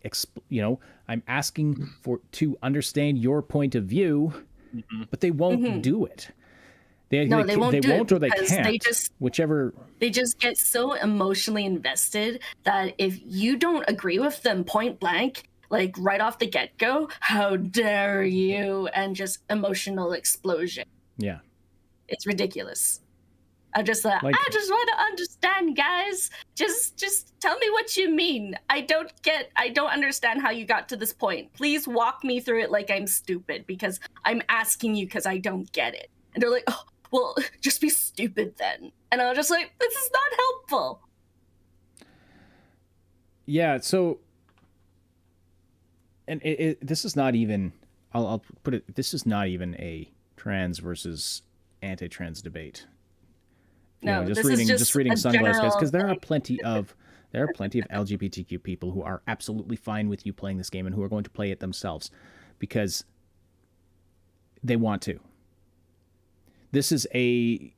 I'm asking to understand your point of view, but they won't do it. They won't or they can't. They just get so emotionally invested that if you don't agree with them point blank, like right off the get-go, how dare you, and just emotional explosion. Yeah. It's ridiculous. I'm just like, I just want to understand, guys. Just tell me what you mean. I don't understand how you got to this point. Please walk me through it like I'm stupid, because I'm asking you because I don't get it. And they're like, oh, well, just be stupid then. And I'm just like, this is not helpful. Yeah, so... And this is not even... I'll put it... This is not even a trans versus anti-trans debate. No, just reading Sunglass Guys, because there are plenty of LGBTQ people who are absolutely fine with you playing this game and who are going to play it themselves because they want to. This is a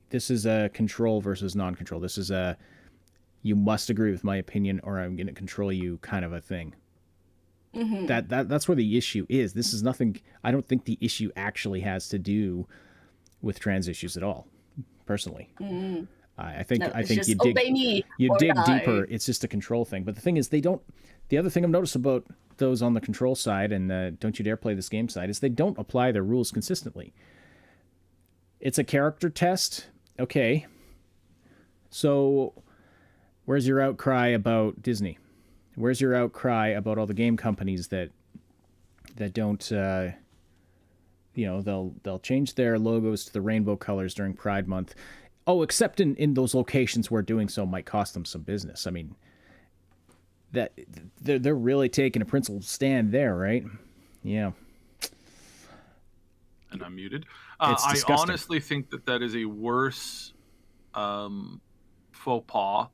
control versus non-control. This is a you must agree with my opinion or I'm going to control you kind of a thing. Mm-hmm. That's where the issue is. This is nothing. I don't think the issue actually has to do with trans issues at all. Personally, I think you dig deeper. It's just a control thing. But the thing is, they don't. The other thing I've noticed about those on the control side and don't you dare play this game side is they don't apply their rules consistently. It's a character test, okay. So, where's your outcry about Disney? Where's your outcry about all the game companies that don't? They'll change their logos to the rainbow colors during Pride Month. Oh, except in those locations where doing so might cost them some business. I mean, that they're really taking a principled stand there, right? Yeah. And I'm muted. I honestly think that is a worse faux pas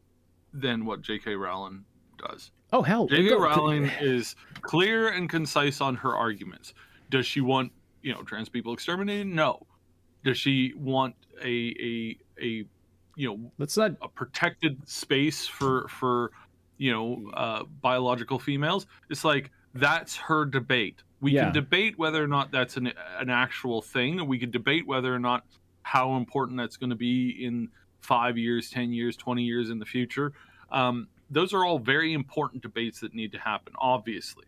than what J.K. Rowling does. Oh, hell. J.K. Rowling is clear and concise on her arguments. Does she want trans people exterminated? No. Does she want a protected space for biological females? It's like that's her debate. We can debate whether or not that's an actual thing. We could debate whether or not how important that's going to be in 5 years, 10 years, 20 years in the future. Those are all very important debates that need to happen. Obviously,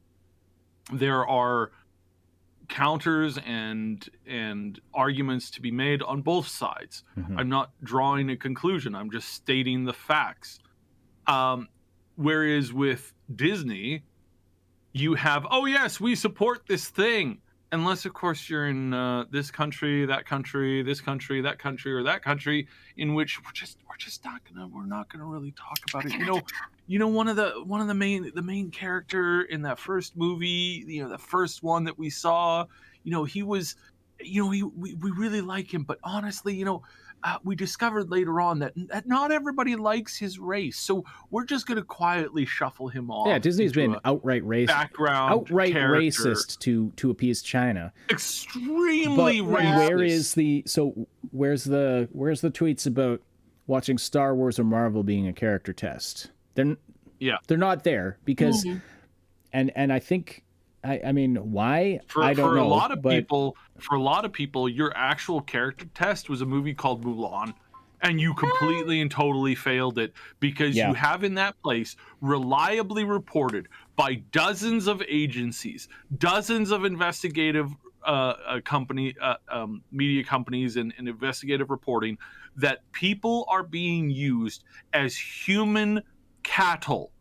there are counters and arguments to be made on both sides. Mm-hmm. I'm not drawing a conclusion. I'm just stating the facts. Whereas with Disney, you have, oh yes, we support this thing. Unless, of course, you're in this country, that country, this country, that country, or that country, in which we're not gonna really talk about it. One of the main character in that first movie, the first one that we saw, he was, we really like him, but honestly, we discovered later on that not everybody likes his race, so we're just going to quietly shuffle him off. Yeah, Disney's been outright racist to appease China. Extremely racist. Where's the tweets about watching Star Wars or Marvel being a character test? They're not there because, and I think. I mean, why? I don't know. For a lot of people, your actual character test was a movie called Mulan, and you completely and totally failed it because you have in that place reliably reported by dozens of agencies, dozens of investigative media companies and investigative reporting that people are being used as human cattle.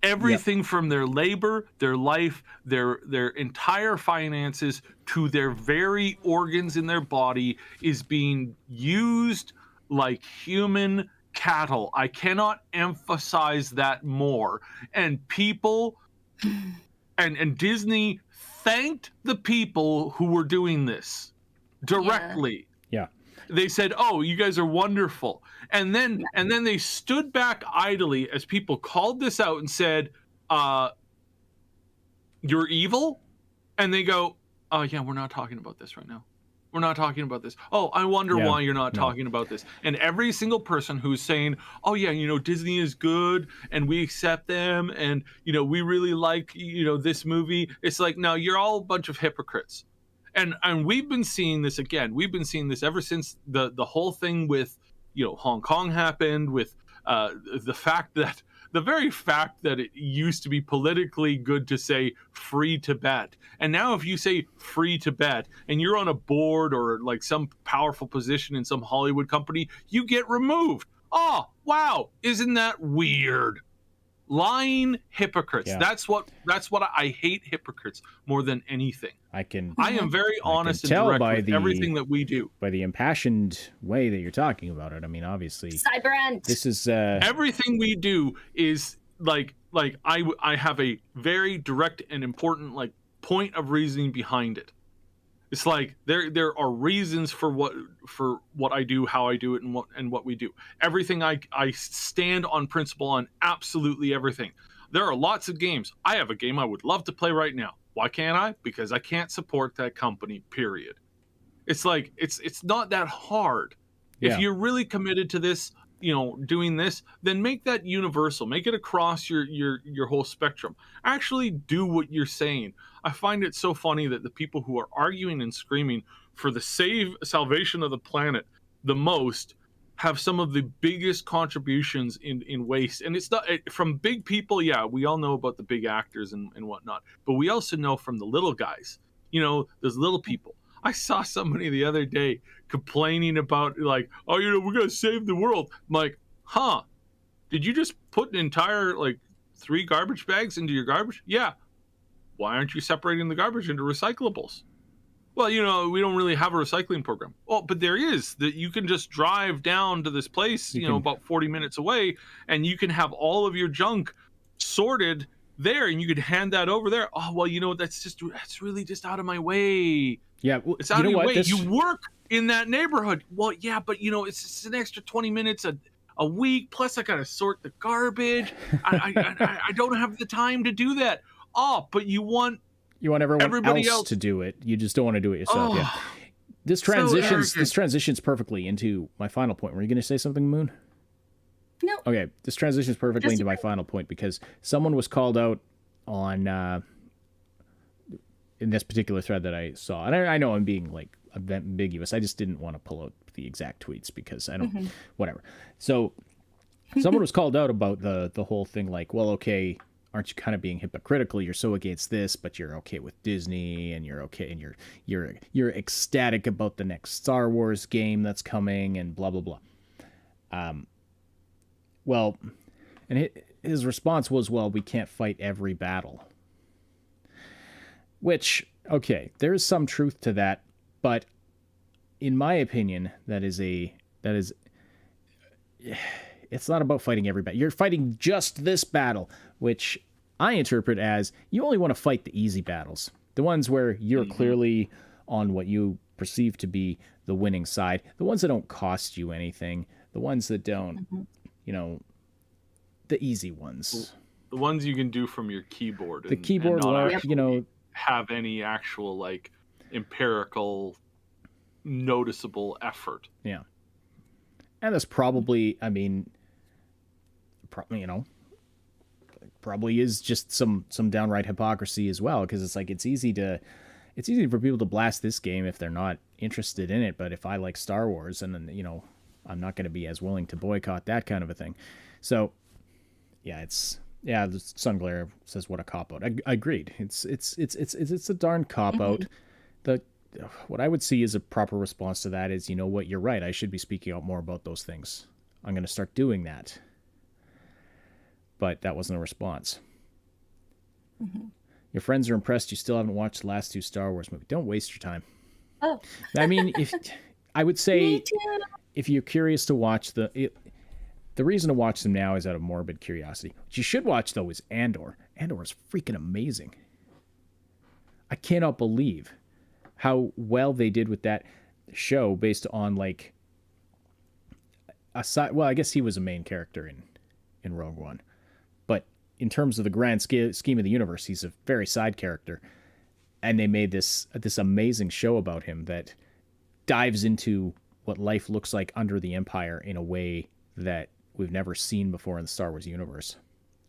Everything from their labor, their life, their entire finances to their very organs in their body is being used like human cattle. I cannot emphasize that more. And people and Disney thanked the people who were doing this directly. Yeah. They said, "Oh, you guys are wonderful," and then they stood back idly as people called this out and said, "You're evil," and they go, "Oh yeah, we're not talking about this right now. We're not talking about this. Oh, I wonder why you're not talking about this." And every single person who's saying, "Oh yeah, Disney is good and we accept them and we really like this movie," it's like, no, you're all a bunch of hypocrites. And we've been seeing this again. We've been seeing this ever since the whole thing with Hong Kong happened, with the very fact that it used to be politically good to say free Tibet. And now if you say free Tibet and you're on a board or like some powerful position in some Hollywood company, you get removed. Oh, wow. Isn't that weird? Lying hypocrites. Yeah. That's what I hate, hypocrites more than anything. I am very honest and direct with everything that we do. By the impassioned way that you're talking about it. I mean, obviously, Cyberant. This is everything we do is like I have a very direct and important point of reasoning behind it. It's like there are reasons for what I do, how I do it, and what we do. Everything I stand on principle on absolutely everything. There are lots of games. I have a game I would love to play right now. Why can't I? Because I can't support that company, period. It's like it's not that hard. Yeah. If you're really committed to this, doing this, then make that universal. Make it across your whole spectrum. Actually do what you're saying. I find it so funny that the people who are arguing and screaming for the salvation of the planet the most have some of the biggest contributions in waste. And it's not from big people. Yeah, we all know about the big actors and whatnot, but we also know from the little guys, those little people. I saw somebody the other day complaining about we're going to save the world. I'm like, huh, did you just put an entire 3 garbage bags into your garbage? Yeah. Why aren't you separating the garbage into recyclables? Well, we don't really have a recycling program. Well, but there is that you can just drive down to this place, about 40 minutes away, and you can have all of your junk sorted there, and you could hand that over there. Oh, well, that's really just out of my way. Yeah, it's out of your way. You work in that neighborhood. Well, yeah, but it's an extra 20 minutes a week. Plus, I gotta sort the garbage. I don't have the time to do that. Oh, but you want everybody else to do it. You just don't want to do it yourself. Oh, yeah. This transitions perfectly into my final point. Were you going to say something, Moon? No. Okay, this transitions perfectly into my final point because someone was called out on in this particular thread that I saw, and I know I'm being ambiguous. I just didn't want to pull out the exact tweets because I don't whatever. So someone was called out about the whole thing. Well, okay, aren't you kind of being hypocritical? You're so against this, but you're okay with Disney, and you're okay, and you're ecstatic about the next Star Wars game that's coming, and blah blah blah. Well, and his response was, "Well, we can't fight every battle." Which, okay, there is some truth to that, but in my opinion, it's not about fighting every battle. You're fighting just this battle, which I interpret as you only want to fight the easy battles, the ones where you're clearly on what you perceive to be the winning side, the ones that don't cost you anything, the ones that don't, the easy ones. The ones you can do from your keyboard. The keyboard, have any actual empirical noticeable effort. Yeah. And that's probably, probably is just some downright hypocrisy as well, because it's easy for people to blast this game if they're not interested in it, but if I like Star Wars, and then I'm not going to be as willing to boycott that kind of a thing. So the Sunglare says what a cop out. I agreed. It's a darn cop out. the what I would see as a proper response to that is, you know what, you're right. I should be speaking out more about those things. I'm going to start doing that. But that wasn't a response. Mm-hmm. Your friends are impressed you still haven't watched the last 2 Star Wars movies. Don't waste your time. Oh. I mean, if I would say Me too. if you're curious to watch the reason to watch them now is out of morbid curiosity. What you should watch, though, is Andor. Andor is freaking amazing. I cannot believe how well they did with that show based on, like, well, I guess he was a main character in Rogue One. But in terms of the grand scheme of the universe, he's a very side character. And they made this amazing show about him that dives into what life looks like under the Empire in a way that we've never seen before in the Star Wars universe.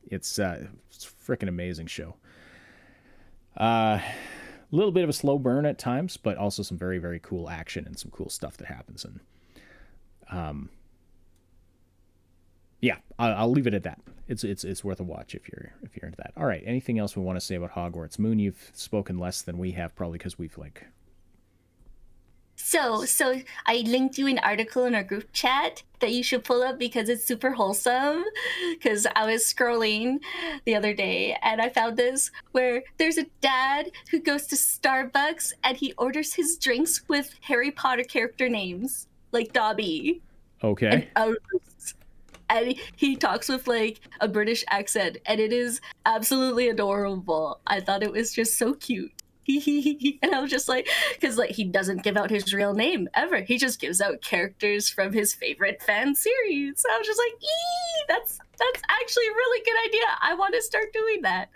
It's a freaking amazing show. A little bit of a slow burn at times, but also some very, very cool action and some cool stuff that happens. And yeah, I'll leave it at that. It's worth a watch if you're into that. All right, anything else we want to say about Hogwarts? Moon, you've spoken less than we have, probably because we've like. So I linked you an article in our group chat that you should pull up because it's super wholesome. Because I was scrolling the other day and I found this where there's a dad who goes to Starbucks and he orders his drinks with Harry Potter character names, like Dobby. Okay. And Albus. And he talks with like a British accent, and it is absolutely adorable. I thought it was just so cute. And I was just like, because like he doesn't give out his real name ever. He just gives out characters from his favorite fan series. So I was just like, that's actually a really good idea. I want to start doing that.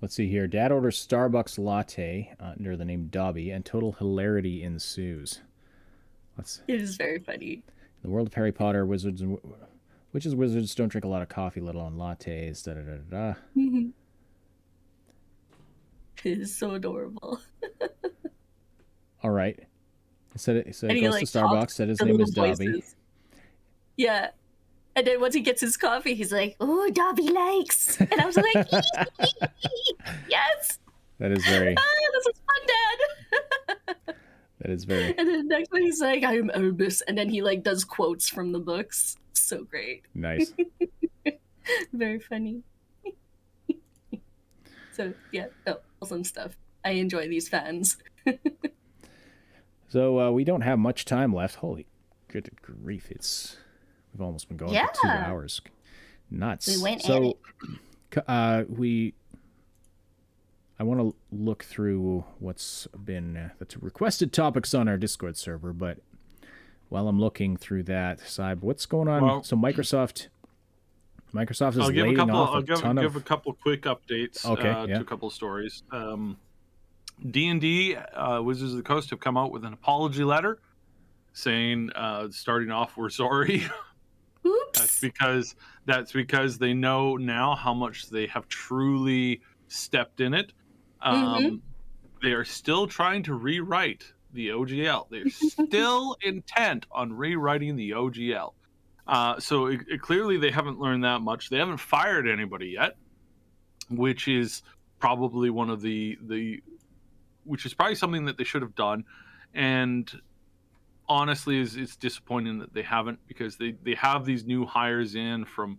Let's see here. Dad orders Starbucks latte under the name Dobby, and total hilarity ensues. It is very funny. In the world of Harry Potter, witches and wizards don't drink a lot of coffee, let alone lattes. Da da da da. Mm-hmm. It is so adorable. All right. So it goes like, to Starbucks, said his name is Dobby. Voices. Yeah. And then once he gets his coffee, he's like, "Oh, Dobby likes." And I was like, "Yes." That is very. This is fun, Dad. That is very. And then next one, he's like, "I'm Albus," and then he like does quotes from the books. So great. Nice. Very funny. So yeah, awesome stuff. I enjoy these fans. So we don't have much time left. Holy good grief! We've almost been going for 2 hours. Nuts. We went so I want to look through what's been that's requested topics on our Discord server, but while I'm looking through that, Saib, what's going on? Well, so Microsoft is laying off a ton of... I'll give a couple quick updates to a couple of stories. D&D, Wizards of the Coast have come out with an apology letter saying, starting off, we're sorry. Oops. That's because they know now how much they have truly stepped in it. They are still trying to rewrite the OGL. They're still intent on rewriting the OGL. So clearly they haven't learned that much. They haven't fired anybody yet, which is probably which is probably something that they should have done. And honestly, it's disappointing that they haven't, because they have these new hires in from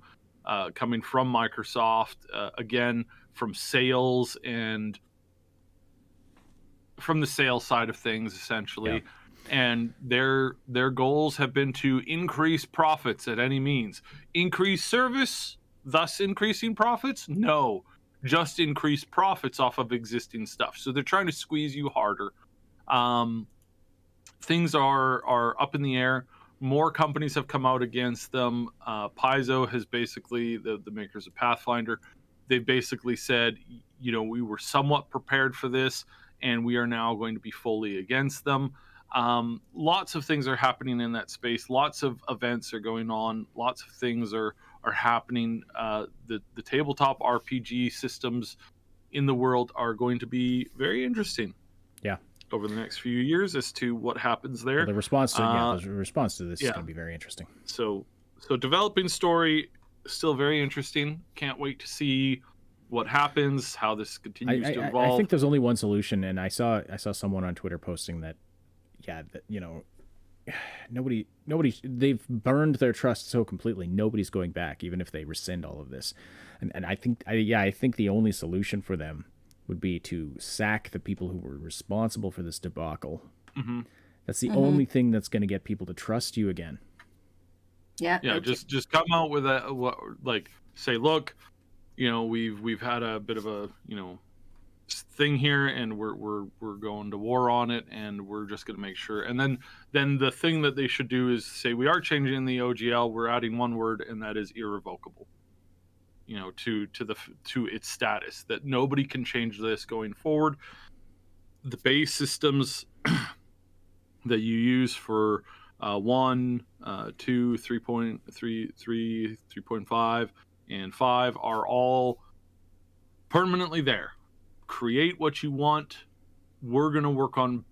coming from Microsoft, again, from sales and from the sales side of things, essentially. Yeah. And their goals have been to increase profits at any means. Increase service, thus increasing profits? No, just increase profits off of existing stuff. So they're trying to squeeze you harder. Things are up in the air. More companies have come out against them. Paizo has basically, the makers of Pathfinder, they've basically said, we were somewhat prepared for this, and we are now going to be fully against them. Lots of things are happening in that space. Lots of events are going on. Lots of things are happening. The tabletop RPG systems in the world are going to be very interesting. Yeah. Over the next few years as to what happens there. Well, the response to this is going to be very interesting. So developing story, still very interesting. Can't wait to see what happens, how this continues to I evolve. think there's only one solution, and I saw someone on Twitter posting that, yeah, that, nobody they've burned their trust so completely. Nobody's going back, even if they rescind all of this. And I think I think the only solution for them would be to sack the people who were responsible for this debacle. Mm-hmm. That's the only thing that's going to get people to trust you again. Yeah. Just come out with say, look, we've had a bit of a thing here, and we're going to war on it, and we're just going to make sure. And then the thing that they should do is say, we are changing the OGL, we're adding one word, and that is irrevocable, to its status, that nobody can change this going forward. The base systems that you use for 1, 2, 3.3, 3.5, and 5 are all permanently there. Create what you want. We're going to work on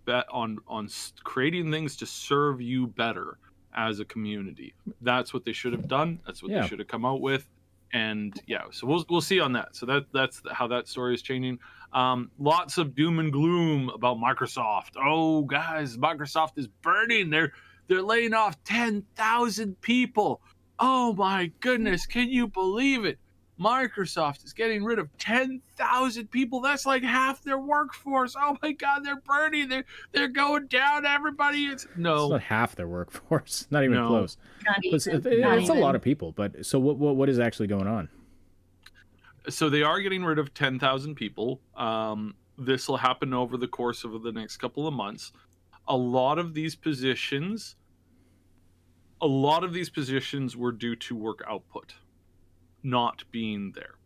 creating things to serve you better as a community. That's what they should have done. That's what they should have come out with. And so we'll see on that. So that's how that story is changing. Lots of doom and gloom about Microsoft. Oh, guys, Microsoft is burning. They're laying off 10,000 people. Oh my goodness, can you believe it? Microsoft is getting rid of 10,000 people. That's like half their workforce. Oh my God, they're burning. They're going down. Everybody is It's not half their workforce. Not even close. It's a lot of people. But so what is actually going on? So they are getting rid of 10,000 people. This will happen over the course of the next couple of months. A lot of these positions were due to work output not being there.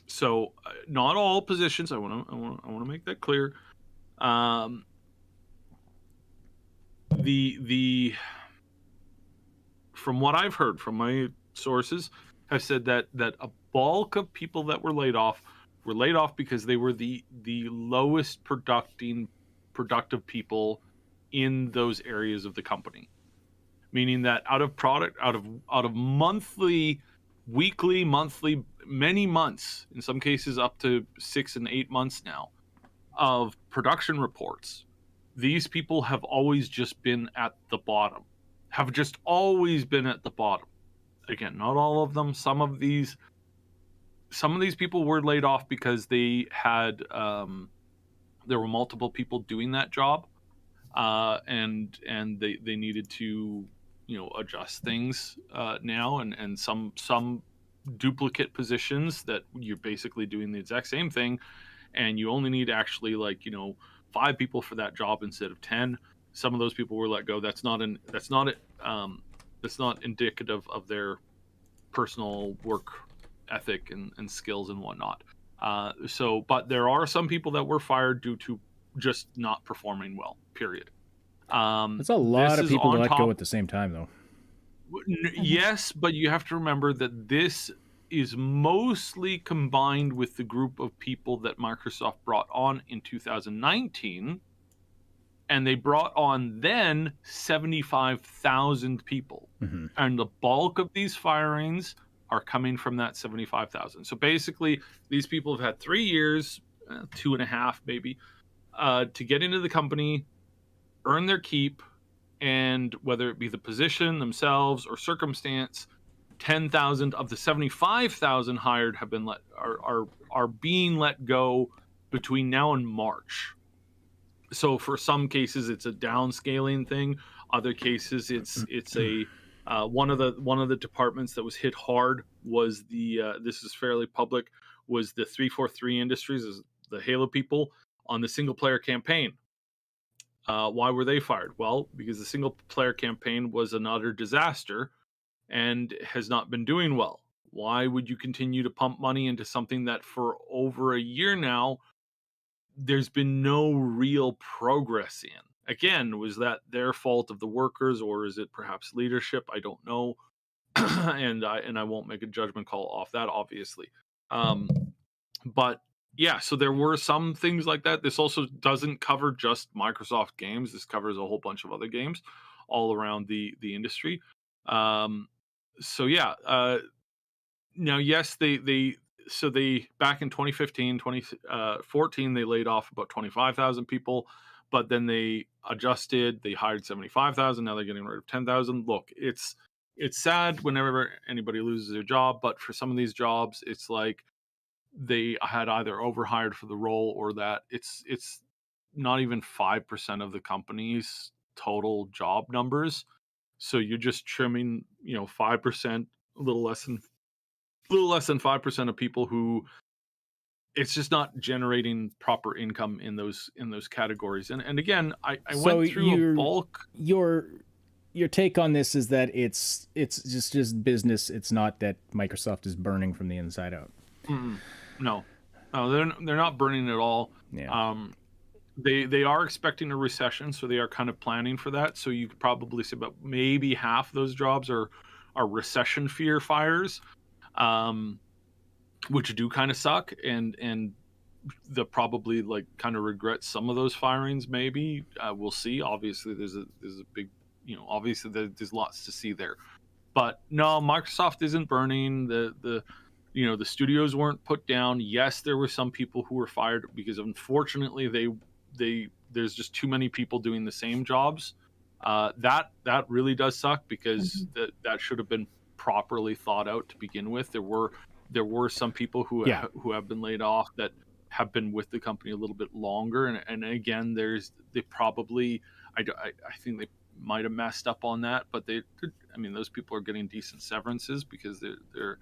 So not all positions. I want to make that clear. The from what I've heard from my sources have said that a bulk of people that were laid off because they were the lowest productive people in those areas of the company. Meaning that out of monthly, weekly, monthly, many months, in some cases up to 6 and 8 months now, of production reports, these people have always just been at the bottom. Again, not all of them. Some of these people were laid off because they had there were multiple people doing that job, and they needed to adjust things now, and some duplicate positions that you're basically doing the exact same thing, and you only need actually 5 people for that job instead of 10. Some of those people were let go. That's not indicative of their personal work ethic and skills and whatnot. But there are some people that were fired due to just not performing well, period. That's a lot of people to let go at the same time, though. Yes, but you have to remember that this is mostly combined with the group of people that Microsoft brought on in 2019, and they brought on then 75,000 people. Mm-hmm. And the bulk of these firings are coming from that 75,000. So basically, these people have had 3 years, 2.5 maybe, to get into the company, earn their keep, and whether it be the position themselves or circumstance, 10,000 of the 75,000 hired have been are being let go between now and March. So for some cases it's a downscaling thing. Other cases it's a one of the departments that was hit hard was this is fairly public, was the 343 Industries, the Halo people on the single player campaign. Why were they fired? Well, because the single player campaign was an utter disaster and has not been doing well. Why would you continue to pump money into something that for over a year now, there's been no real progress in? Again, was that their fault of the workers, or is it perhaps leadership? I don't know. and I won't make a judgment call off that, obviously. But yeah, so there were some things like that. This also doesn't cover just Microsoft games. This covers a whole bunch of other games all around the industry. So yeah, now yes, they so they back in 2015, 2014, they laid off about 25,000 people, but then they adjusted. They hired 75,000. Now they're getting rid of 10,000. Look, it's sad whenever anybody loses their job, but for some of these jobs, it's like they had either overhired for the role or that it's not even 5% of the company's total job numbers. So you're just trimming, 5%, a little less than 5% of people who it's just not generating proper income in those categories. And again, I So went through a bulk. Your take on this is that it's just business. It's not that Microsoft is burning from the inside out. No, they're not burning at all. Yeah. They are expecting a recession, so they are kind of planning for that. So you could probably say about maybe half those jobs are recession fear fires, which do kind of suck, and they'll probably like kind of regret some of those firings. Maybe we'll see. Obviously, there's a big, obviously there's lots to see there. But no, Microsoft isn't burning. The studios weren't put down. Yes, there were some people who were fired because unfortunately there's just too many people doing the same jobs. That really does suck because that should have been properly thought out to begin with. There were some people who have been laid off that have been with the company a little bit longer, and again, they probably I think they might have messed up on that, but those people are getting decent severances because they're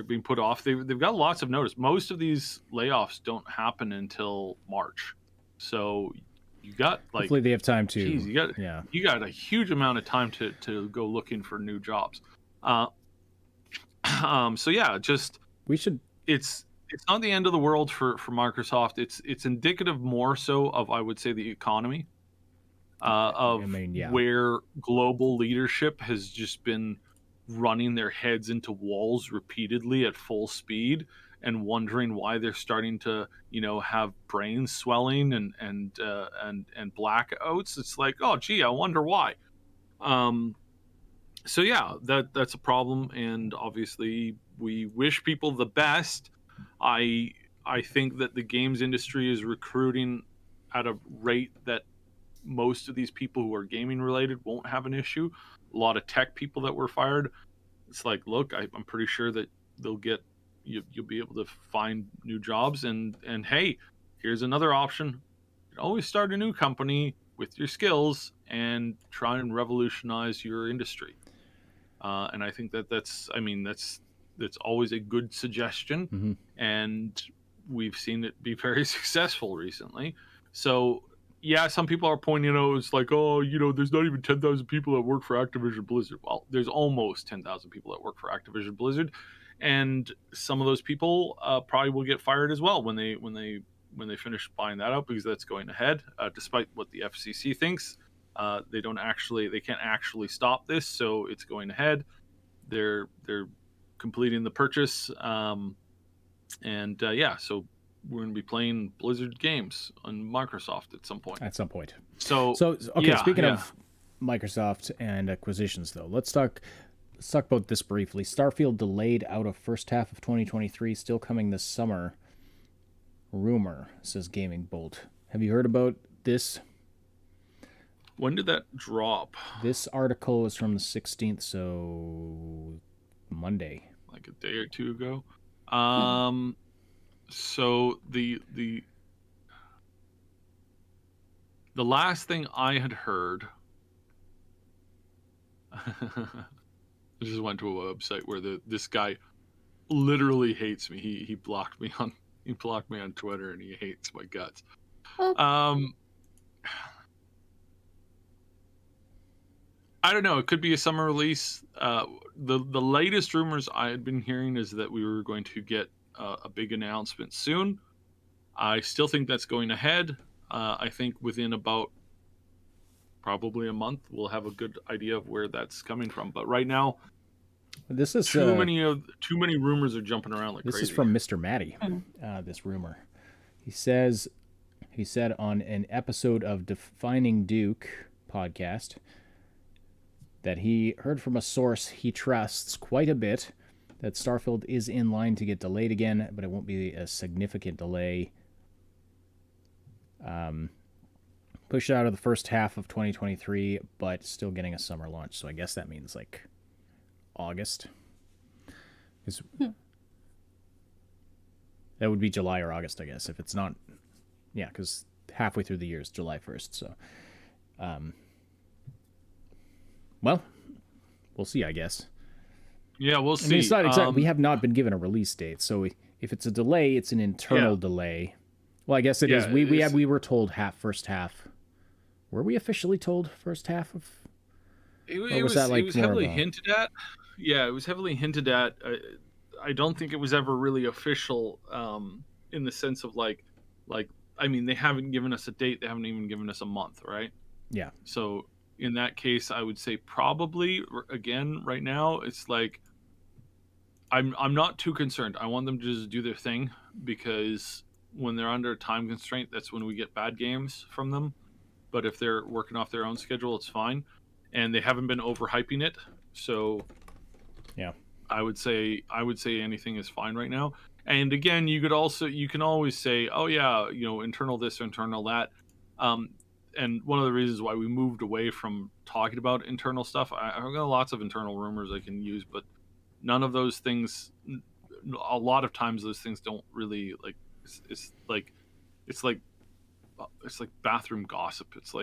being put off. They've got lots of notice. Most of these layoffs don't happen until March, so you got like hopefully they have time to. Geez, you got a huge amount of time to go looking for new jobs. So yeah, just we should. It's not the end of the world for Microsoft. It's indicative more so of, I would say, the economy, where global leadership has just been running their heads into walls repeatedly at full speed and wondering why they're starting to have brain swelling and blackouts. It's like, oh gee, I wonder why. So yeah, that's a problem, and obviously we wish people the best. I think that the games industry is recruiting at a rate that most of these people who are gaming related won't have an issue. A lot of tech people that were fired, it's like, look, I'm pretty sure that you'll be able to find new jobs, and hey, here's another option. You can always start a new company with your skills and try and revolutionize your industry. And I think that's always a good suggestion, and we've seen it be very successful recently. So yeah, some people are pointing out, it's like, oh, there's not even 10,000 people that work for Activision Blizzard. Well, there's almost 10,000 people that work for Activision Blizzard, and some of those people probably will get fired as well when they finish buying that out, because that's going ahead, despite what the FCC thinks. They can't actually stop this, so it's going ahead. They're completing the purchase, so we're going to be playing Blizzard games on Microsoft at some point. So okay, speaking of Microsoft and acquisitions, though, let's talk about this briefly. Starfield delayed out of first half of 2023, still coming this summer. Rumor, says Gaming Bolt. Have you heard about this? When did that drop? This article is from the 16th, so Monday. Like a day or two ago. So the last thing I had heard, I just went to a website where this guy literally hates me. He blocked me on Twitter, and he hates my guts. I don't know. It could be a summer release. The latest rumors I had been hearing is that we were going to get a big announcement soon. I still think that's going ahead. I think within about probably a month, we'll have a good idea of where that's coming from. But right now, this is too many rumors are jumping around like crazy. This is from Mr. Matty. This rumor. He said on an episode of Defining Duke podcast that he heard from a source he trusts quite a bit that Starfield is in line to get delayed again, but it won't be a significant delay. Pushed out of the first half of 2023, but still getting a summer launch. So I guess that means like August. That would be July or August, I guess. If it's not, yeah, because halfway through the year is July 1st. So, well, we'll see, I guess. Yeah, we'll see. I mean, it's not exactly. We have not been given a release date, so if it's a delay, it's an internal delay. Well, I guess it is. We were told first half. Were we officially told first half of? It was heavily hinted at. Yeah, it was heavily hinted at. I don't think it was ever really official, in the sense of like, I mean, they haven't given us a date. They haven't even given us a month, right? Yeah. So in that case, I would say probably again right now it's like I'm not too concerned. I want them to just do their thing, because when they're under a time constraint, that's when we get bad games from them. But if they're working off their own schedule, it's fine. And they haven't been overhyping it. So yeah, I would say anything is fine right now. And again, you can always say, oh yeah, internal this or internal that. And one of the reasons why we moved away from talking about internal stuff, I've got lots of internal rumors I can use, but none of those things, a lot of times those things don't really like, it's like bathroom gossip. It's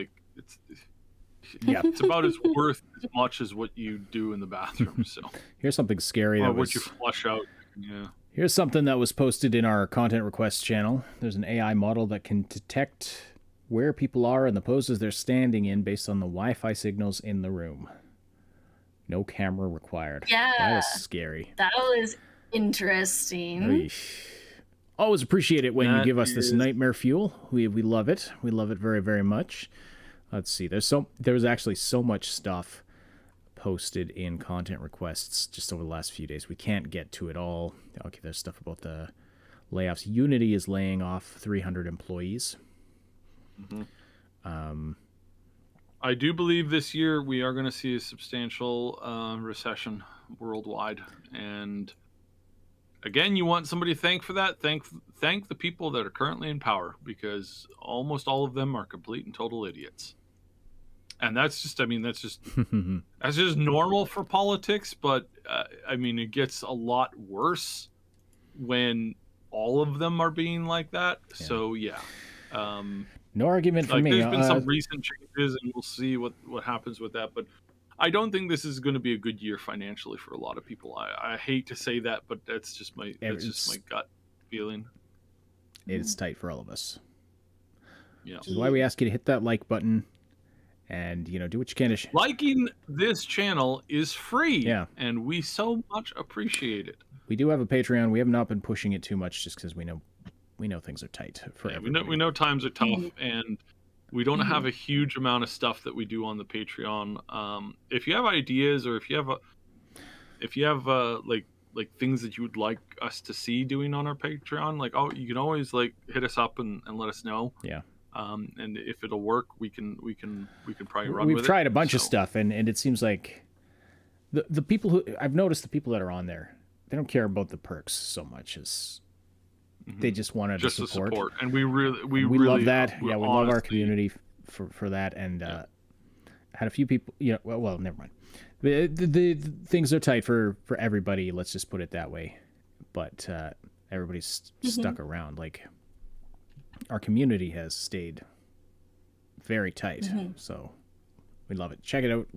about as worth as much as what you do in the bathroom. So here's something scary. Or what you flush out. Yeah. Here's something that was posted in our content requests channel. There's an AI model that can detect where people are and the poses they're standing in based on the Wi-Fi signals in the room. No camera required. Yeah. That is scary. That was interesting. Eesh. Always appreciate it when you give us this nightmare fuel. We love it. We love it very, very much. Let's see. There was actually so much stuff posted in content requests just over the last few days. We can't get to it all. Okay, there's stuff about the layoffs. Unity is laying off 300 employees. Mm-hmm. I do believe this year we are going to see a substantial recession worldwide. And again, you want somebody to thank for that. Thank the people that are currently in power, because almost all of them are complete and total idiots. And that's just that's just normal for politics. But I mean, it gets a lot worse when all of them are being like that. Yeah. So yeah, no argument for me. There's been some recent changes, and we'll see what happens with that. But I don't think this is going to be a good year financially for a lot of people. I hate to say that, but that's just my gut feeling. It's tight for all of us. Yeah. Which is why we ask you to hit that like button and do what you can to liking this channel is free. Yeah. And we so much appreciate it. We do have a Patreon. We have not been pushing it too much just because we know things are tight for everybody. We know times are tough, and we don't have a huge amount of stuff that we do on the Patreon. If you have ideas, or if you have like things that you would like us to see doing on our Patreon, you can always hit us up and let us know. Yeah. And if it'll work, we can probably run with it. We've tried a bunch of stuff, and it seems like the people who I've noticed, the people that are on there, they don't care about the perks so much as they just wanted to support. And we really love that. Yeah, we love our community for that. And had a few people. Well, never mind. The things are tight for everybody. Let's just put it that way. But everybody's stuck around. Our community has stayed very tight. So we love it. Check it out.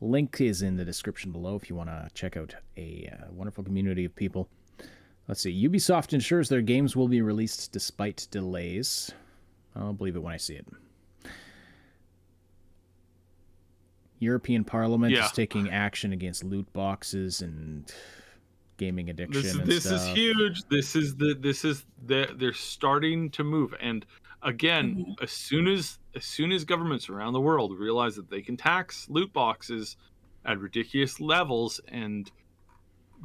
Link is in the description below if you want to check out a wonderful community of people. Let's see. Ubisoft ensures their games will be released despite delays. I'll believe it when I see it. European Parliament is taking action against loot boxes and gaming addiction. This is huge. They're starting to move. And again, as soon as governments around the world realize that they can tax loot boxes at ridiculous levels, and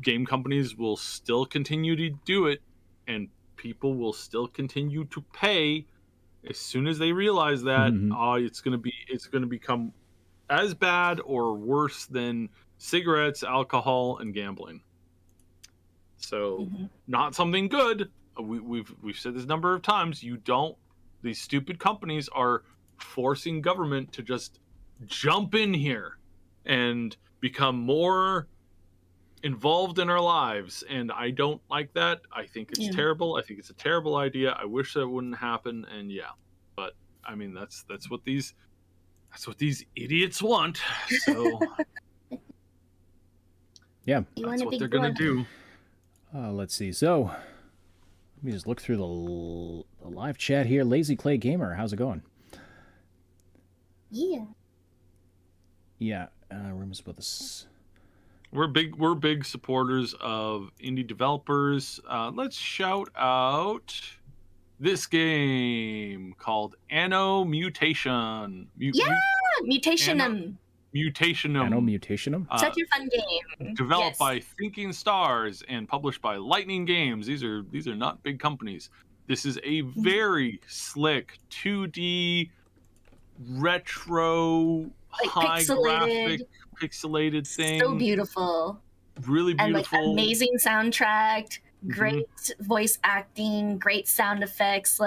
game companies will still continue to do it, and people will still continue to pay, as soon as they realize that, it's going to become as bad or worse than cigarettes, alcohol, and gambling. So not something good. We've said this a number of times. These stupid companies are forcing government to just jump in here and become more involved in our lives, and I don't like that. I think it's terrible. I think it's a terrible idea. I wish that wouldn't happen. And but I mean that's what these idiots want. So yeah, that's what they're gonna do. Let's see. So let me just look through the live chat here. Lazy Clay Gamer, how's it going? Yeah. Rumors about this. We're big supporters of indie developers. Let's shout out this game called Anno Mutation. Mutationum. Anno Mutationum. Such a fun game. Developed by Thinking Stars and published by Lightning Games. These are not big companies. This is a very slick 2D retro high graphic pixelated thing. So beautiful. Really beautiful. And amazing soundtrack, great voice acting, great sound effects.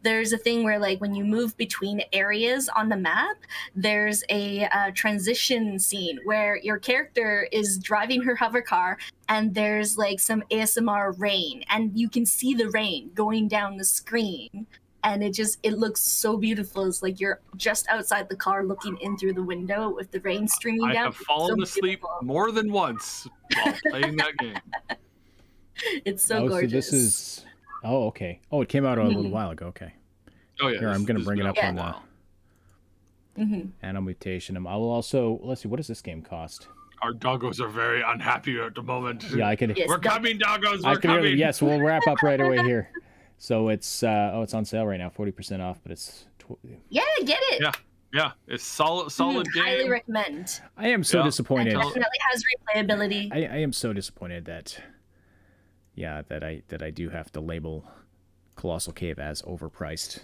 There's a thing where when you move between areas on the map, there's a transition scene where your character is driving her hover car and there's some ASMR rain and you can see the rain going down the screen. And it looks so beautiful. It's you're just outside the car looking in through the window with the rain streaming down. I have fallen asleep more than once while playing that game. It's so gorgeous. So this is... Oh, okay. Oh, it came out a little while ago. Okay. Oh, yeah. Here, I'm going to bring it up on the... Anno Mutation. I will also... Let's see, what does this game cost? Our doggos are very unhappy at the moment. Yeah, I can... Yes, we're coming, doggos. We're coming. Yes, we'll wrap up right away here. So it's it's on sale right now, 40% off, but it's get it. Yeah, it's solid game. Highly recommend. I am so disappointed. It definitely has replayability. I am so disappointed that I do have to label Colossal Cave as overpriced,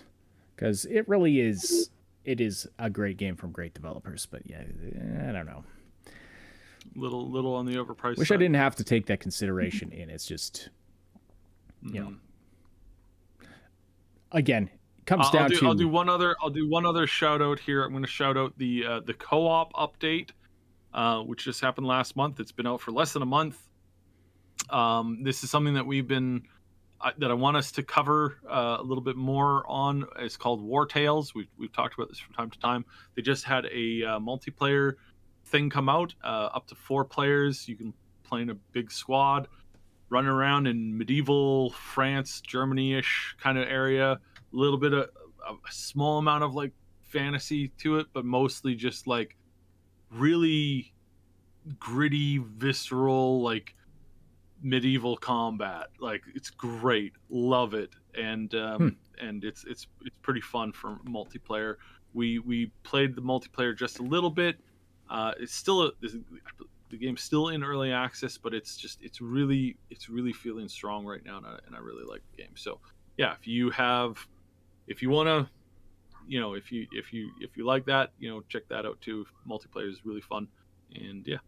because it really is. It is a great game from great developers, but I don't know. Little on the overpriced. Wish side. I didn't have to take that consideration in. It's just, you know. Again, it comes down to. I'll do one other shout out here. I'm going to shout out the co-op update, which just happened last month. It's been out for less than a month. This is something that that I want us to cover a little bit more on. It's called War Tales. We've talked about this from time to time. They just had a multiplayer thing come out, up to 4 players. You can play in a big squad, run around in medieval France, Germany-ish kind of area. A little bit of a small amount of fantasy to it, but mostly just really gritty, visceral, medieval combat. It's great. Love it. And and it's pretty fun for multiplayer. We played the multiplayer just a little bit. It's still the game's still in early access, but it's really feeling strong right now, and I really like the game. So yeah, if you want to, if you like that, check that out too. Multiplayer is really fun, and yeah.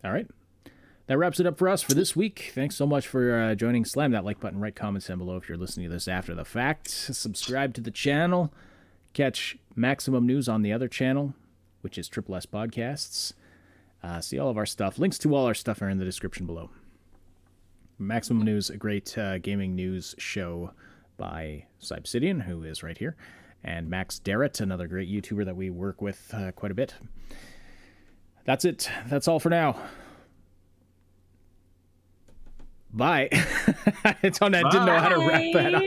All right. That wraps it up for us for this week. Thanks so much for joining. Slam that like button, write comments down below if you're listening to this after the fact. Subscribe to the channel. Catch Maximum News on the other channel, which is Triple S Podcasts. See all of our stuff. Links to all our stuff are in the description below. Maximum News, a great gaming news show by Cybsidian, who is right here, and Max Darrett, another great YouTuber that we work with quite a bit. That's it. That's all for now. Bye. It's on that. Didn't know how to wrap that up.